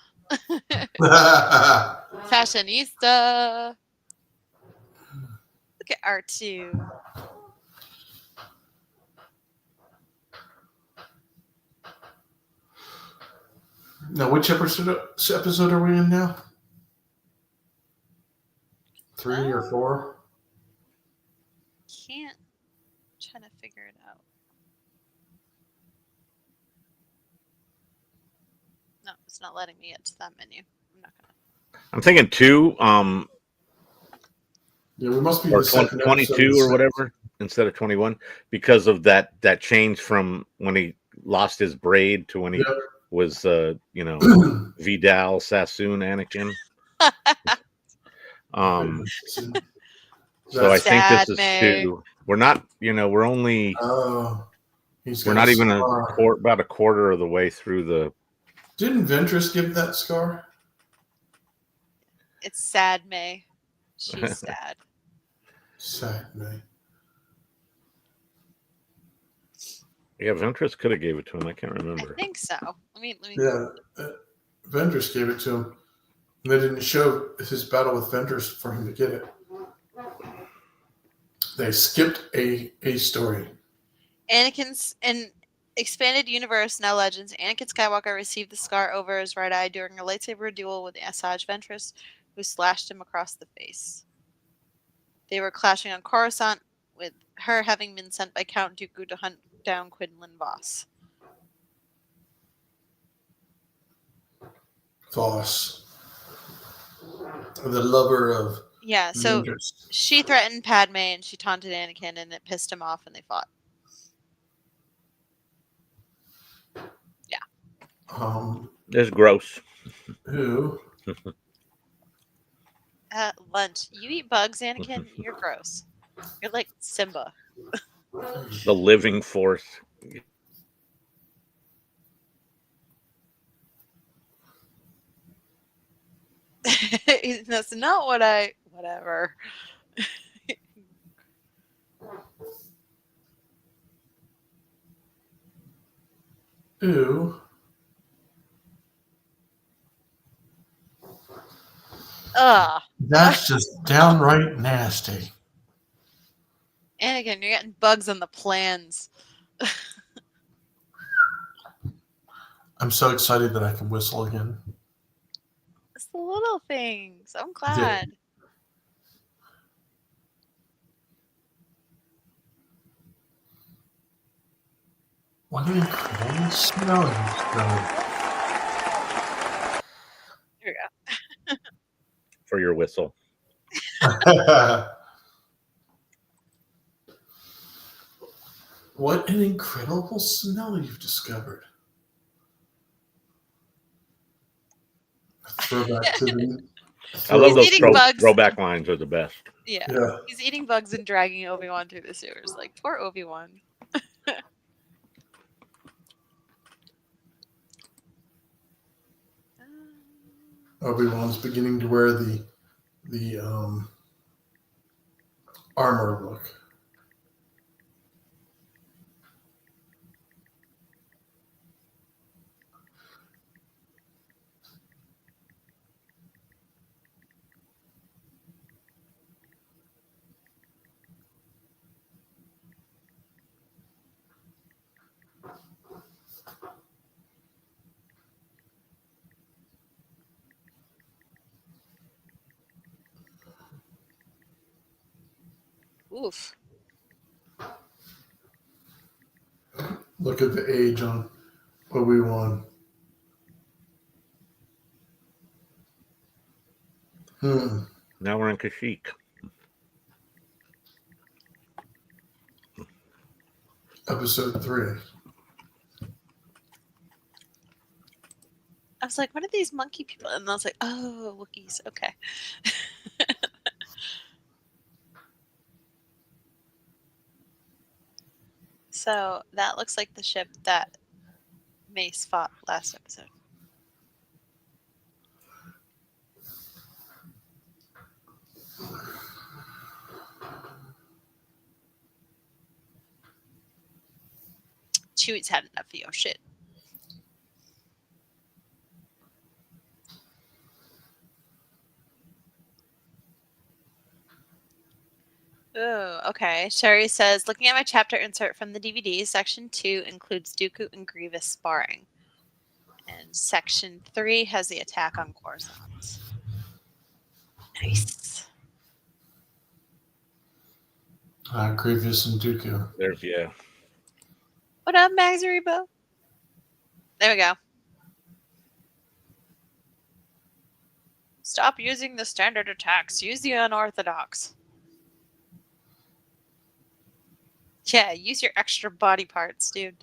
Fashionista. Look at R2. Now, which episode are we in now? 3 or 4? Can't. Trying to figure it out. No, it's not letting me get to that menu. I'm not gonna. I'm thinking 2, Yeah, we must be or the second 22 episode or whatever instead of 21, because of that change from when he lost his braid to when he was Vidal Sassoon Anakin. So I think this is May. 2. We're not, we're only we're not even about a quarter of the way through the. Didn't Ventress give that scar? It's sad May. She's sad. Sad May. Yeah, Ventress could have gave it to him. I can't remember. I think so. Let me. Yeah, Ventress gave it to him. They didn't show his battle with Ventress for him to get it. They skipped a story. Anakin's in expanded universe, now Legends. Anakin Skywalker received the scar over his right eye during a lightsaber duel with Asajj Ventress, who slashed him across the face. They were clashing on Coruscant, with her having been sent by Count Dooku to hunt down Quinlan Voss. Voss, the lover of Yeah, so Ventress. she threatened Padme and she taunted Anakin, and it pissed him off, and they fought. It's gross. Who? Lunch. You eat bugs, Anakin? You're gross. You're like Simba. The living force. That's not what I. Whatever. Who? Ugh. That's just downright nasty. Anakin, you're getting bugs on the plans. I'm so excited that I can whistle again. It's the little things. I'm glad. What an incredible smell Here we go. For your whistle. What an incredible smell you've discovered. Throwback to the. I love those eating bugs. throwback lines are the best. Yeah. Yeah. He's eating bugs and dragging Obi-Wan through the sewers. Like, poor Obi-Wan. Obi-Wan's beginning to wear the armor look. Oof. Look at the age on Obi-Wan. Now we're in Kashyyyk. Episode 3. I was like, what are these monkey people? And I was like, oh, Wookiees. Okay. So that looks like the ship that Mace fought last episode. Chewie's had enough of your shit. Oh, okay. Sherry says, looking at my chapter insert from the DVD, section 2 includes Dooku and Grievous sparring. And section 3 has the attack on Coruscant. Nice. Grievous and Dooku. There's What up, Max Rebo? There we go. Stop using the standard attacks. Use the unorthodox. Yeah, use your extra body parts, dude.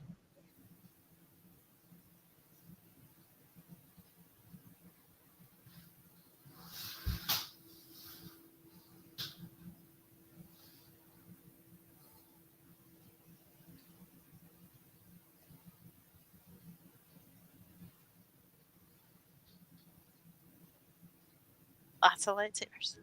Lots of lightsabers.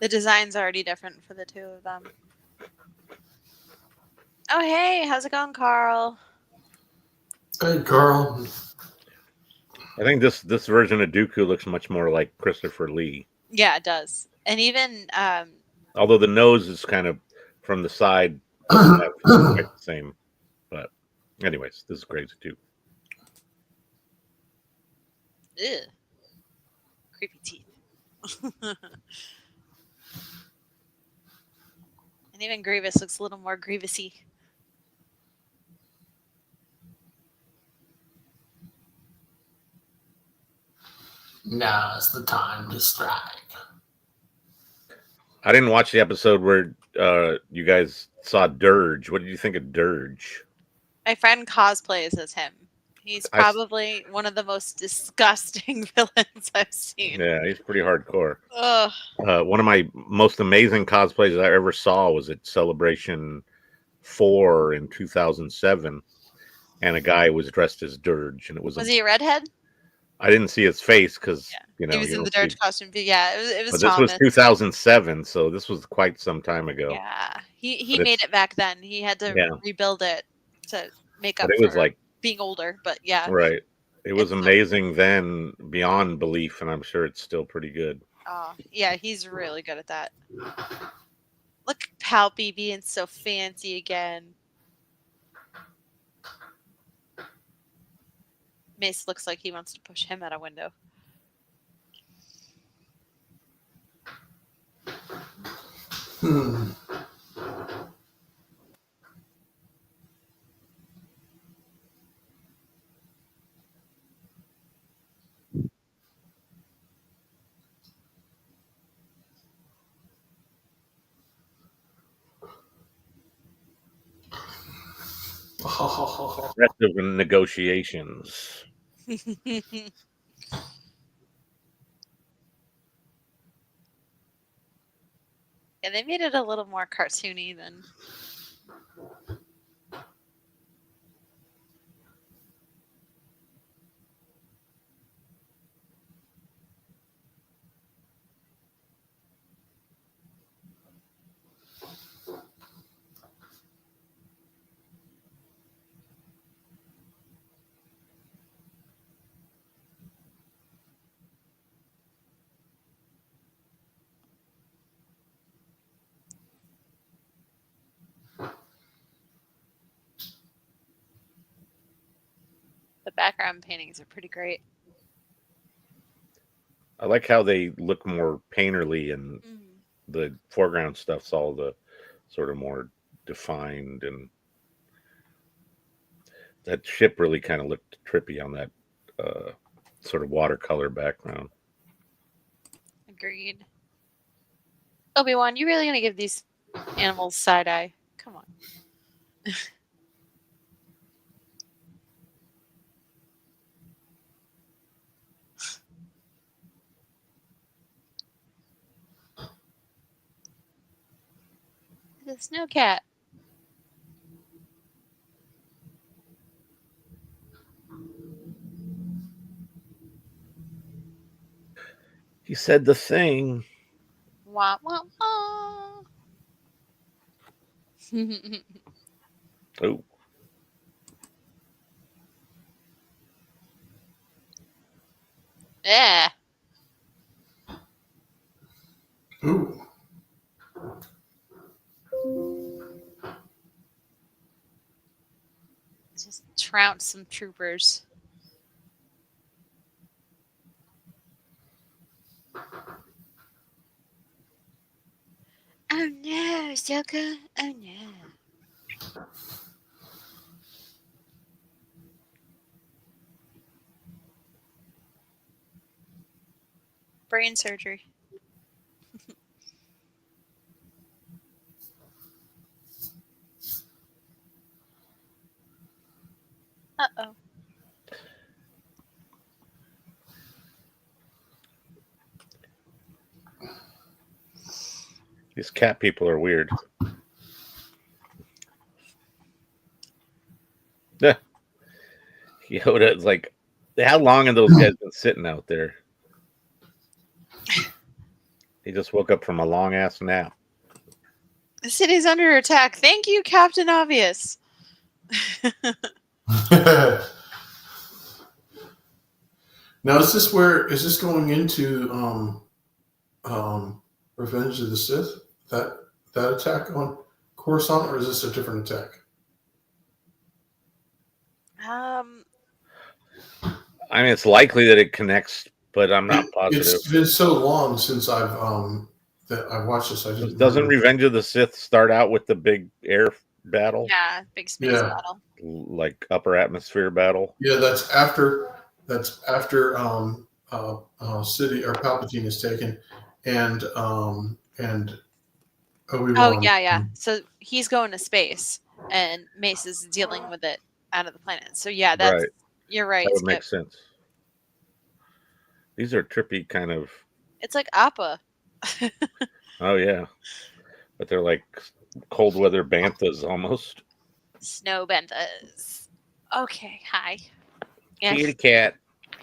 The design's already different for the two of them. Oh, hey, how's it going, Carl? Hey, Carl. I think this version of Dooku looks much more like Christopher Lee. Yeah, it does. And even although the nose is kind of from the side, doesn't have quite the same. But anyways, this is crazy too. ew, creepy teeth. And even Grievous looks a little more Grievousy. Now's the time to strike. I didn't watch the episode where you guys saw Dirge. What did you think of Dirge? My friend cosplays as him. He's probably one of the most disgusting villains I've seen. Yeah, he's pretty hardcore. Ugh. One of my most amazing cosplays I ever saw was at Celebration 4 in 2007, and a guy was dressed as Dirge, and it was he a redhead? I didn't see his face because he was in the Dirge costume. Yeah, it was. But Thomas. this was 2007, so this was quite some time ago. Yeah, he made it back then. He had to rebuild it to make up for like being older. But yeah, right. It was amazing then, beyond belief, and I'm sure it's still pretty good. Oh yeah, he's really good at that. Look, Palpy being so fancy again. Mace looks like he wants to push him out a window. Aggressive in negotiations. Yeah, they made it a little more cartoony than. The background paintings are pretty great. I like how they look more painterly, and the foreground stuff's all the sort of more defined, and that ship really kind of looked trippy on that sort of watercolor background. Agreed. Obi-Wan, you really gonna give these animals side eye? Come on. The snow cat. He said the thing. Wah wah wah. Oh, Yeah. Ooh. Just trounce some troopers. Oh no, Ahsoka. Oh no. Brain surgery. Uh-oh. these cat people are weird. Yeah. Yoda's like, how long have those guys been sitting out there? He just woke up from a long ass nap. The city's under attack. Thank you, Captain Obvious. Now, is this going into Revenge of the Sith? That attack on Coruscant, or is this a different attack? I mean, it's likely that it connects, but I'm not positive. It's been so long since I've watched this. I didn't Doesn't remember. Revenge of the Sith start out with the big air battle? Yeah, big space Yeah. battle. Like upper atmosphere battle? Yeah, that's after City or Palpatine is taken, and Obi-Wan. Oh yeah. So he's going to space, and Mace is dealing with it out of the planet. So yeah, that's Right. You're right. That would Skip. make sense. These are trippy kind of. It's like Appa. Oh yeah, but they're like cold weather banthas almost. Snow bentas. Okay, hi. Yeah, Kitty cat.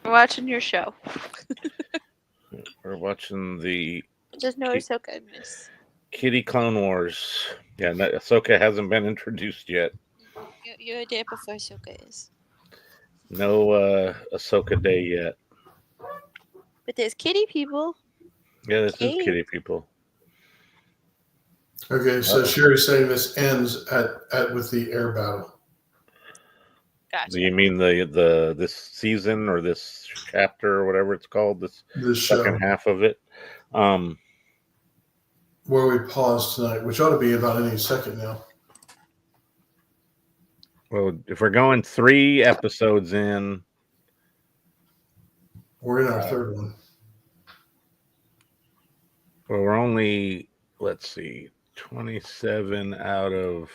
we're watching your show. We're watching the Just know Ahsoka in this. Kitty Clone Wars. Yeah, Ahsoka hasn't been introduced yet. You're there before Ahsoka is. No Ahsoka Day yet. But there's kitty people. Yeah, this is kitty people. Okay, so Sherry's saying this ends at with the air battle. Gotcha. Do you mean the this season or this chapter or whatever it's called? This second half of it. Where we pause tonight, which ought to be about any second now. Well, if we're going 3 episodes in, we're in our third one. Well, we're only, let's see, 27 out of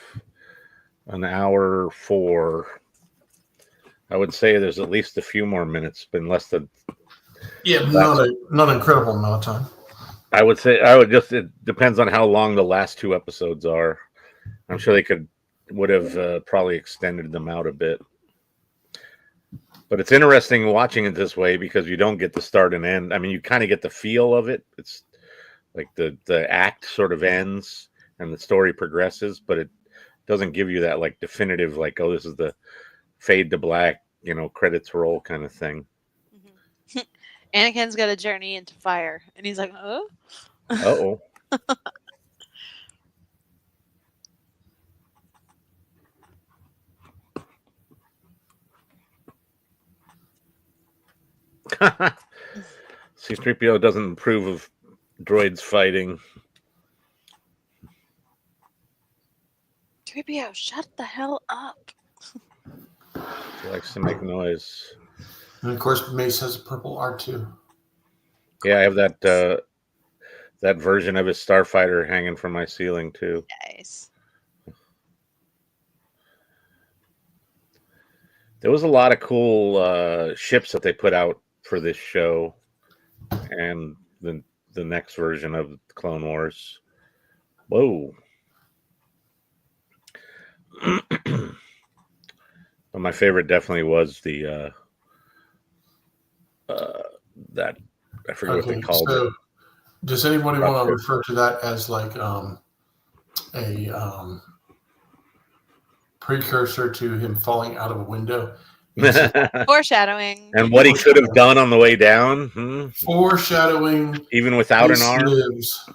an hour 4. I would say there's at least a few more minutes, been less than. Yeah, not an incredible amount of time. I would say it depends on how long the last 2 episodes are. I'm sure they would have probably extended them out a bit. But it's interesting watching it this way because you don't get the start and end. I mean, you kind of get the feel of it. It's like the act sort of ends and the story progresses, but it doesn't give you that like definitive, like, oh, this is the fade to black, credits roll kind of thing. Mm-hmm. Anakin's got a journey into fire, and he's like, oh. Uh-oh. C-3PO doesn't approve of droids fighting. 3PO, shut the hell up. He likes to make noise. And of course, Mace has a purple R2. Yeah, I have that version of his starfighter hanging from my ceiling too. Nice. There was a lot of cool ships that they put out for this show and the next version of Clone Wars. Whoa. But my favorite definitely was the that I forget what they called it. Does anybody want to refer to that as like a precursor to him falling out of a window? Foreshadowing. And what he could have done on the way down. Foreshadowing. Even without an arm. Lives.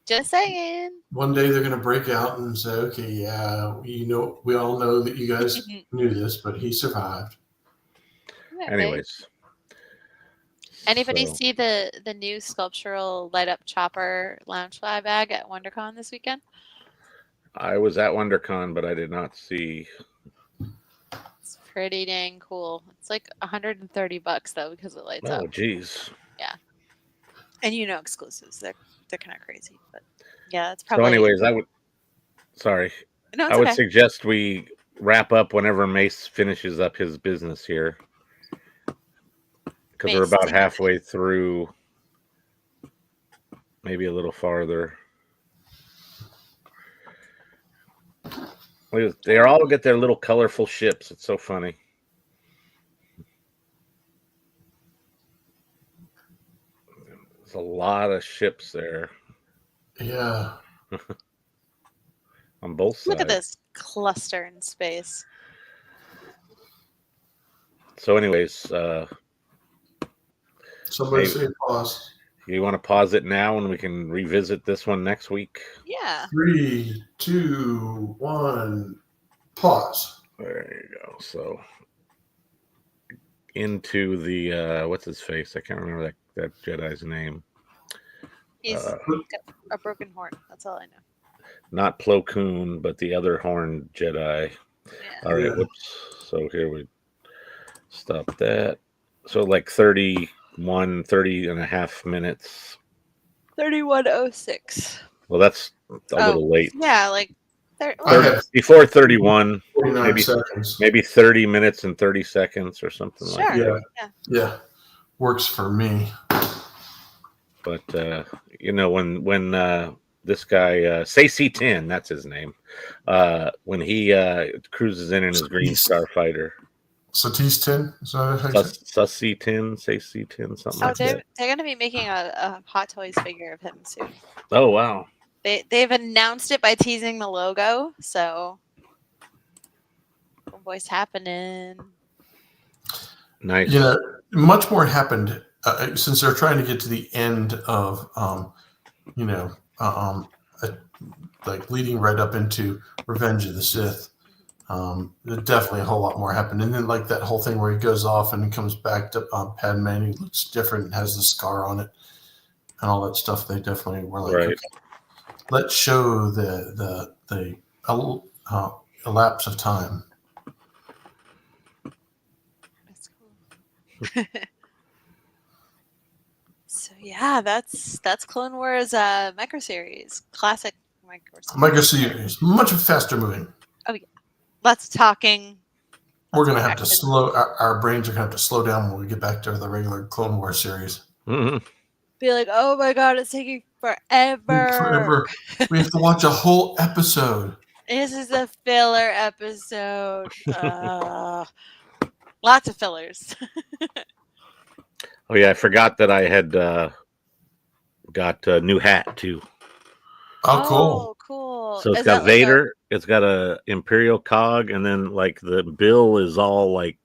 Just saying. One day they're going to break out and say, okay, yeah, we all know that you guys knew this, but he survived. Anyways. Anybody see the new sculptural light up chopper lounge fly bag at WonderCon this weekend? I was at WonderCon, but I did not see. It's pretty dang cool. It's like $130 though because it lights up. Oh, geez. Yeah. And exclusives. They're kind of crazy, but yeah, it's probably. So, anyways, I would suggest we wrap up whenever Mace finishes up his business here, because we're about halfway through, maybe a little farther. They all get their little colorful ships. It's so funny. There's a lot of ships there. Yeah. On both sides. Look at this cluster in space. So anyways, somebody say pause. You want to pause it now and we can revisit this one next week? Yeah. 3, 2, 1, pause. There you go. So into the what's his face? I can't remember that Jedi's name. He's got a broken horn. That's all I know. Not Plo Koon, but the other horned Jedi. Yeah. All right. Whoops. So here we stop that. So like 30 and a half minutes. 31:06. Well, that's a little late. Yeah, like before 31, maybe 30 minutes and 30 seconds or something like that. Yeah. Works for me. But when this guy Sacy Tin, that's his name, when he cruises in his green starfighter. Sacy Tin? Sacy Tin, something like that. They're going to be making a Hot Toys figure of him soon. Oh, wow. They've announced it by teasing the logo, so boy's happening. Nice. Much more happened since they're trying to get to the end of, like leading right up into Revenge of the Sith. Definitely a whole lot more happened. And then like that whole thing where he goes off and comes back to Padme and he looks different and has the scar on it and all that stuff. They definitely were like, right. Okay, let's show the elapse of time. That's cool. So yeah, that's Clone Wars micro series, classic micro series. Micro series, much faster moving. Lots of talking. We're lots going of to have to action. slow, our brains are going to have to slow down when we get back to the regular Clone Wars series. Mhm. Be like, oh my god, it's taking forever. We have to watch a whole episode. This is a filler episode. Lots of fillers. Oh yeah, I forgot that I had got a new hat too. Oh, cool. Cool. So it's Is got that like Vader. It's got a Imperial cog, and then like the bill is all like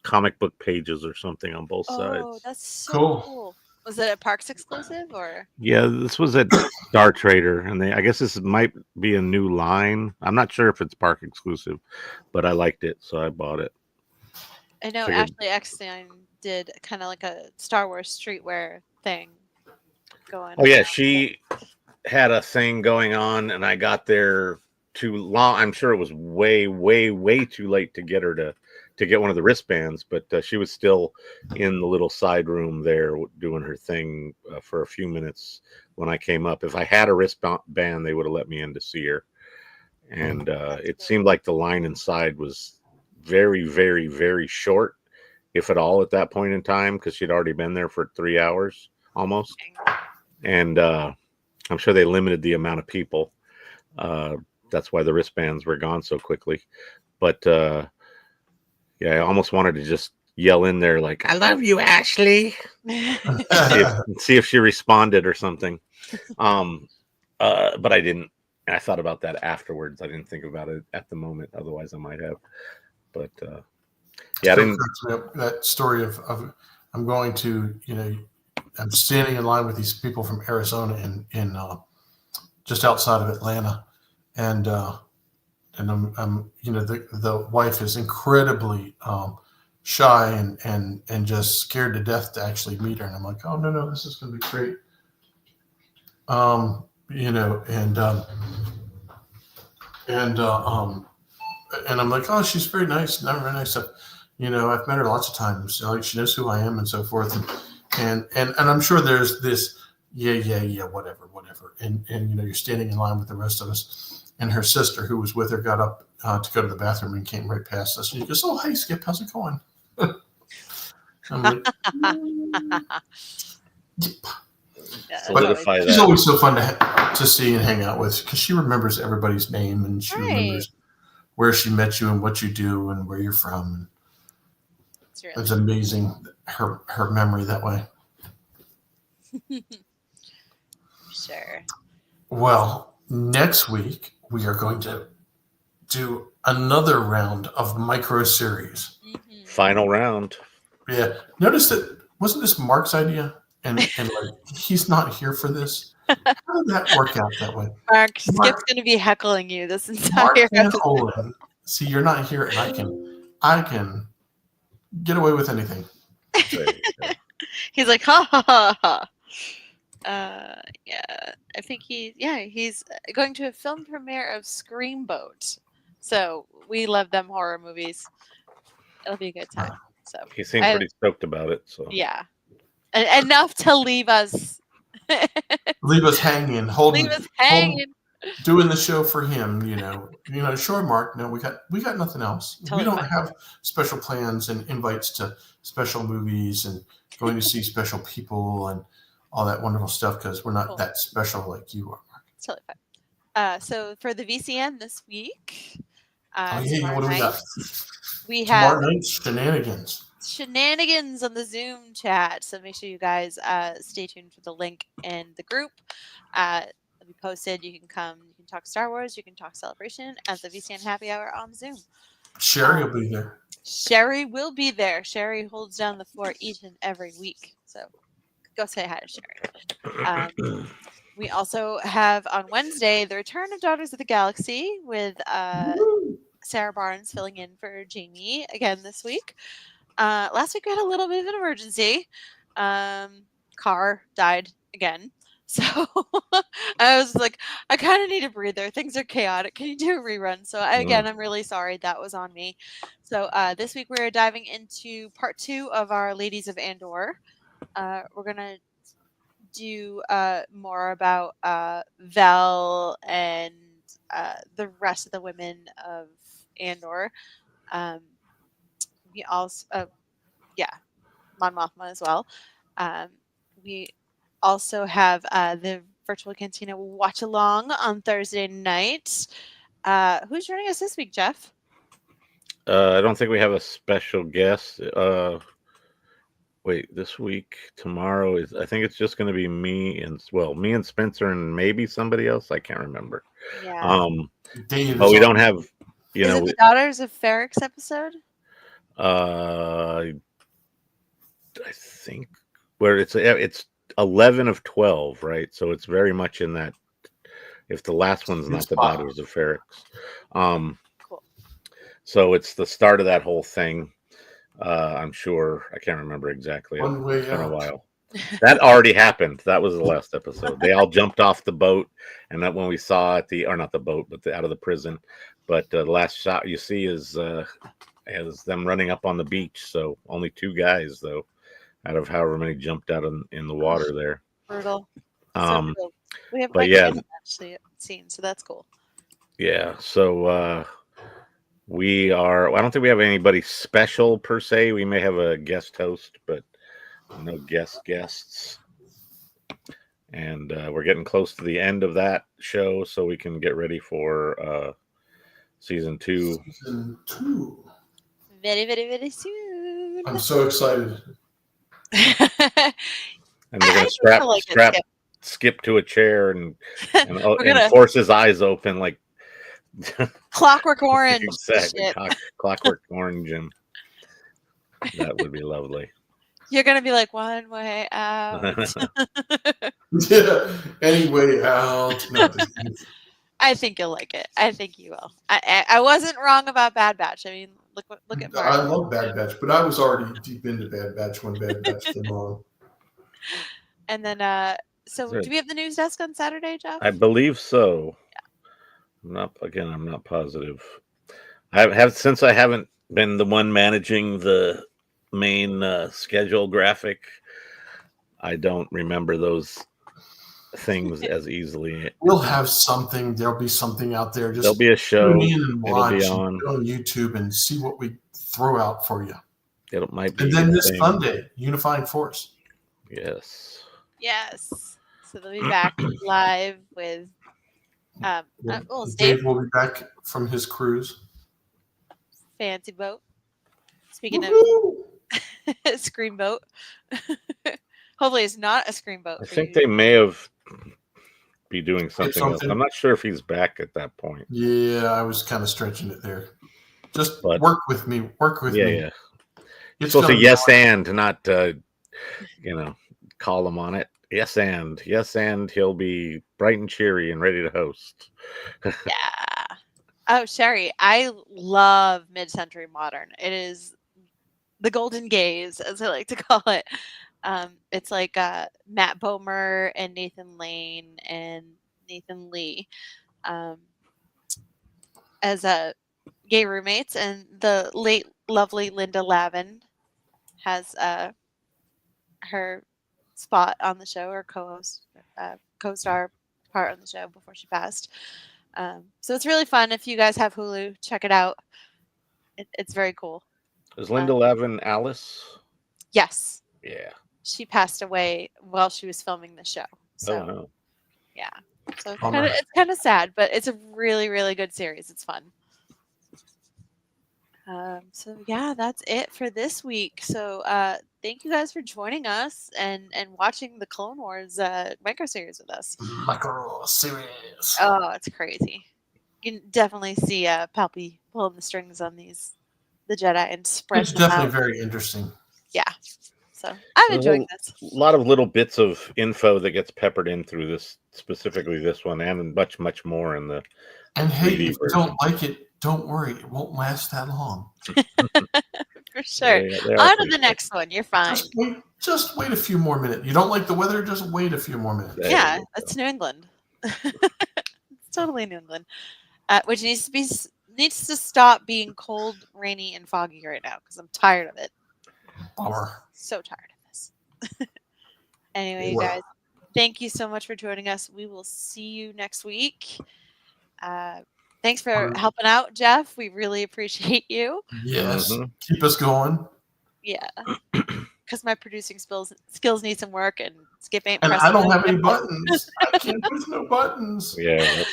comic book pages or something on both sides. That's so Cool. cool. Was it a Parks exclusive or? Yeah, this was at Star Trader, and I guess this might be a new line. I'm not sure if it's park exclusive, but I liked it, so I bought it. I know Figured- Ashley Eckstein did kind of like a Star Wars streetwear thing going. Oh yeah, around. she had a thing going on, and I got there too long. I'm sure it was way, way, way too late to get her to get one of the wristbands, but she was still in the little side room there doing her thing for a few minutes when I came up. If I had a wristband, they would have let me in to see her. And it seemed like the line inside was very, very, very short, if at all, at that point in time, because she'd already been there for 3 hours almost. And I'm sure they limited the amount of people. That's why the wristbands were gone so quickly. But yeah, I almost wanted to just yell in there like, "I love you, Ashley." see if she responded or something. But I didn't. I thought about that afterwards. I didn't think about it at the moment. Otherwise, I might have. But yeah, I didn't. That story of I'm going to, I'm standing in line with these people from Arizona in just outside of Atlanta, and I'm the wife is incredibly shy and just scared to death to actually meet her, and I'm like, oh no, this is going to be great, and I'm like, oh, she's very nice, not very nice. I've met her lots of times. Like, she knows who I am and so forth, and I'm sure there's this, whatever, and you're standing in line with the rest of us, and her sister who was with her got up to go to the bathroom and came right past us, and she goes, oh, hey, Skip, how's it going? I'm like, Solidify she's that. always so fun to see and hang out with, because she remembers everybody's name, and she remembers where she met you and what you do and where you're from. It's amazing, her memory that way. Sure. Well, next week we are going to do another round of micro series. Mm-hmm. Final round. Yeah. Notice that wasn't this Mark's idea? And like, he's not here for this. How did that work out that way? Mark, Skip's going to be heckling you this entire episode. See, you're not here, and I can get away with anything. He's like, ha ha ha ha. Yeah, I think he's going to a film premiere of Screamboat. So we love them horror movies. It'll be a good time. So he seemed pretty stoked about it. So yeah, enough to leave us hanging, doing the show for him. Sure, Mark. No, we got nothing else. Totally we don't fine. have special plans and invites to special movies and going to see special people and all that wonderful stuff, because we're not that special like you are, Mark. Totally fine. So for the VCN this week, what do we got? We have Tomorrow night shenanigans on the Zoom chat. So make sure you guys stay tuned for the link in the group. It'll be posted. You can come. You can talk Star Wars. You can talk Celebration at the VCN Happy Hour on Zoom. Sherry will be there. Sherry will be there. Sherry holds down the fort each and every week. So go say hi to Sherry. We also have on Wednesday the return of Daughters of the Galaxy with Sarah Barnes filling in for Jamie again this week. Last week we had a little bit of an emergency. Car died again. So I was like, I kind of need a breather. Things are chaotic. Can you do a rerun? So I'm really sorry. That was on me. So this week we're diving into part 2 of our Ladies of Andor. We're going to do more about Vel and the rest of the women of Andor. We also, Mon Mothma as well. We also have the Virtual Cantina watch along on Thursday night. Who's joining us this week, Jeff? I don't think we have a special guest. Wait, this week, tomorrow is. I think it's just going to be me and Spencer and maybe somebody else. I can't remember. Yeah. Dave But is we on. don't have. Is it the Daughters of Ferrix episode? I think where it's 11 of 12, right? So it's very much in that. If the last one's not the Daughters of Ferrix, Cool. So it's the start of that whole thing. I'm sure. I can't remember exactly. One Way It's been a Out. while. That already happened. That was the last episode. They all jumped off the boat, and that when we saw at the, or not the boat, but out of the prison. But the last shot you see is them running up on the beach. So only 2 guys though, out of however many jumped out in the water there. Brutal. Um, brutal. We have but Mike yeah. Tyson actually seen, so that's cool. Yeah. So we are. I don't think we have anybody special per se. We may have a guest host, but no guests. And we're getting close to the end of that show, so we can get ready for season 2. Season 2. Very, very, very soon. I'm so excited. And they're gonna skip to a chair and force his eyes open like Clockwork Orange. Exactly. Clockwork Orange, and that would be lovely. You're gonna be like, one way out. Yeah, any way out. No, I think you'll like it. I think you will. I wasn't wrong about Bad Batch. I mean, look at Mark. I love Bad Batch, but I was already deep into Bad Batch when Bad Batch came on. And then, so do we have the news desk on Saturday, Jeff? I believe so. Yeah. I'm not positive. Since I haven't been the one managing the main schedule graphic, I don't remember those things as easily. We'll have something. There'll be something out there. Just there'll be a show. Tune in and watch. It'll be on YouTube and see what we throw out for you. It might be. And then this Sunday, Unifying Force. Yes. So they'll be back live with. Dave will be back from his cruise. Fancy boat. Speaking of scream boat. Hopefully it's not a scream boat. I think they may have be doing something else. I'm not sure if he's back at that point. Yeah, I was kind of stretching it there. Just work with me. Work with me. Yeah. You're supposed to yes and not call him on it. Yes and he'll be bright and cheery and ready to host. Yeah. Oh, Sherry, I love mid-century modern. It is the golden gaze, as I like to call it. It's like Matt Bomer and Nathan Lane and Nathan Lee as gay roommates, and the late lovely Linda Lavin has her spot on the show, or co-star part on the show before she passed. So it's really fun. If you guys have Hulu, check it out. It's very cool. Is Linda Lavin Alice? Yes. Yeah. She passed away while she was filming the show. So, no. Yeah. So it's kind of sad, but it's a really, really good series. It's fun. So yeah, that's it for this week. So thank you guys for joining us and watching the Clone Wars micro series with us. Micro series. Oh, it's crazy. You can definitely see Palpy pulling the strings on the Jedi and spreading It's definitely out. very interesting. Yeah. So I'm enjoying this. A lot of little bits of info that gets peppered in through this, specifically this one, and much, much more in the. And hey, if you don't like it, don't worry. It won't last that long. For sure. On to the next one. You're fine. Just wait a few more minutes. You don't like the weather? Just wait a few more minutes. Yeah, it's New England. It's totally New England, which needs to stop being cold, rainy, and foggy right now because I'm tired of it. Bummer. So tired of this. Anyway, you guys, thank you so much for joining us. We will see you next week. Thanks for helping out, Jeff. We really appreciate you. Yes. Keep us going. Yeah. Because my producing skills need some work, and Skip ain't And pressing I don't my have any button. buttons. I can't push no buttons. Yeah.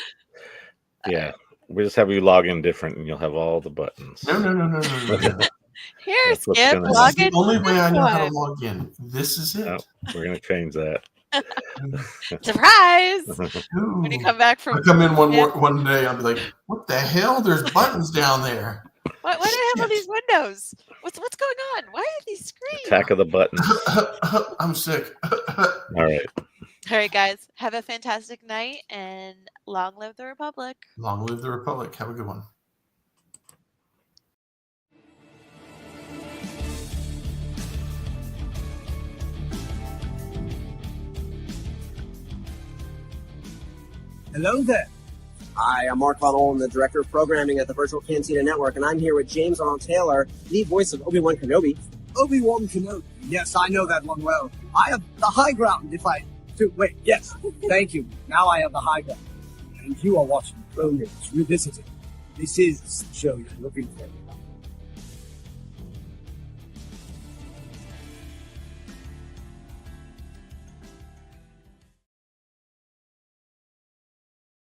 Yeah. We just have you log in different, and you'll have all the buttons. No. Here, That's what's Skip, gonna log This is in. the only way I know how to one. log in. This is it. No, we're gonna change that. Surprise! When you come back from, I come in one day, I'll be like, "What the hell? There's buttons down there." why do I have all these windows? What's going on? Why are these screens? Attack of the buttons. I'm sick. All right. All right, guys. Have a fantastic night, and long live the Republic. Long live the Republic. Have a good one. Hello there. Hi, I'm Mark Connell. I'm the Director of Programming at the Virtual Cantina Network, and I'm here with James Arnold Taylor, the voice of Obi-Wan Kenobi. Obi-Wan Kenobi. Yes, I know that one well. I have the high ground if I do. Wait, yes. Thank you. Now I have the high ground. And you are watching Clone Wars Revisited. This is the show you're looking for.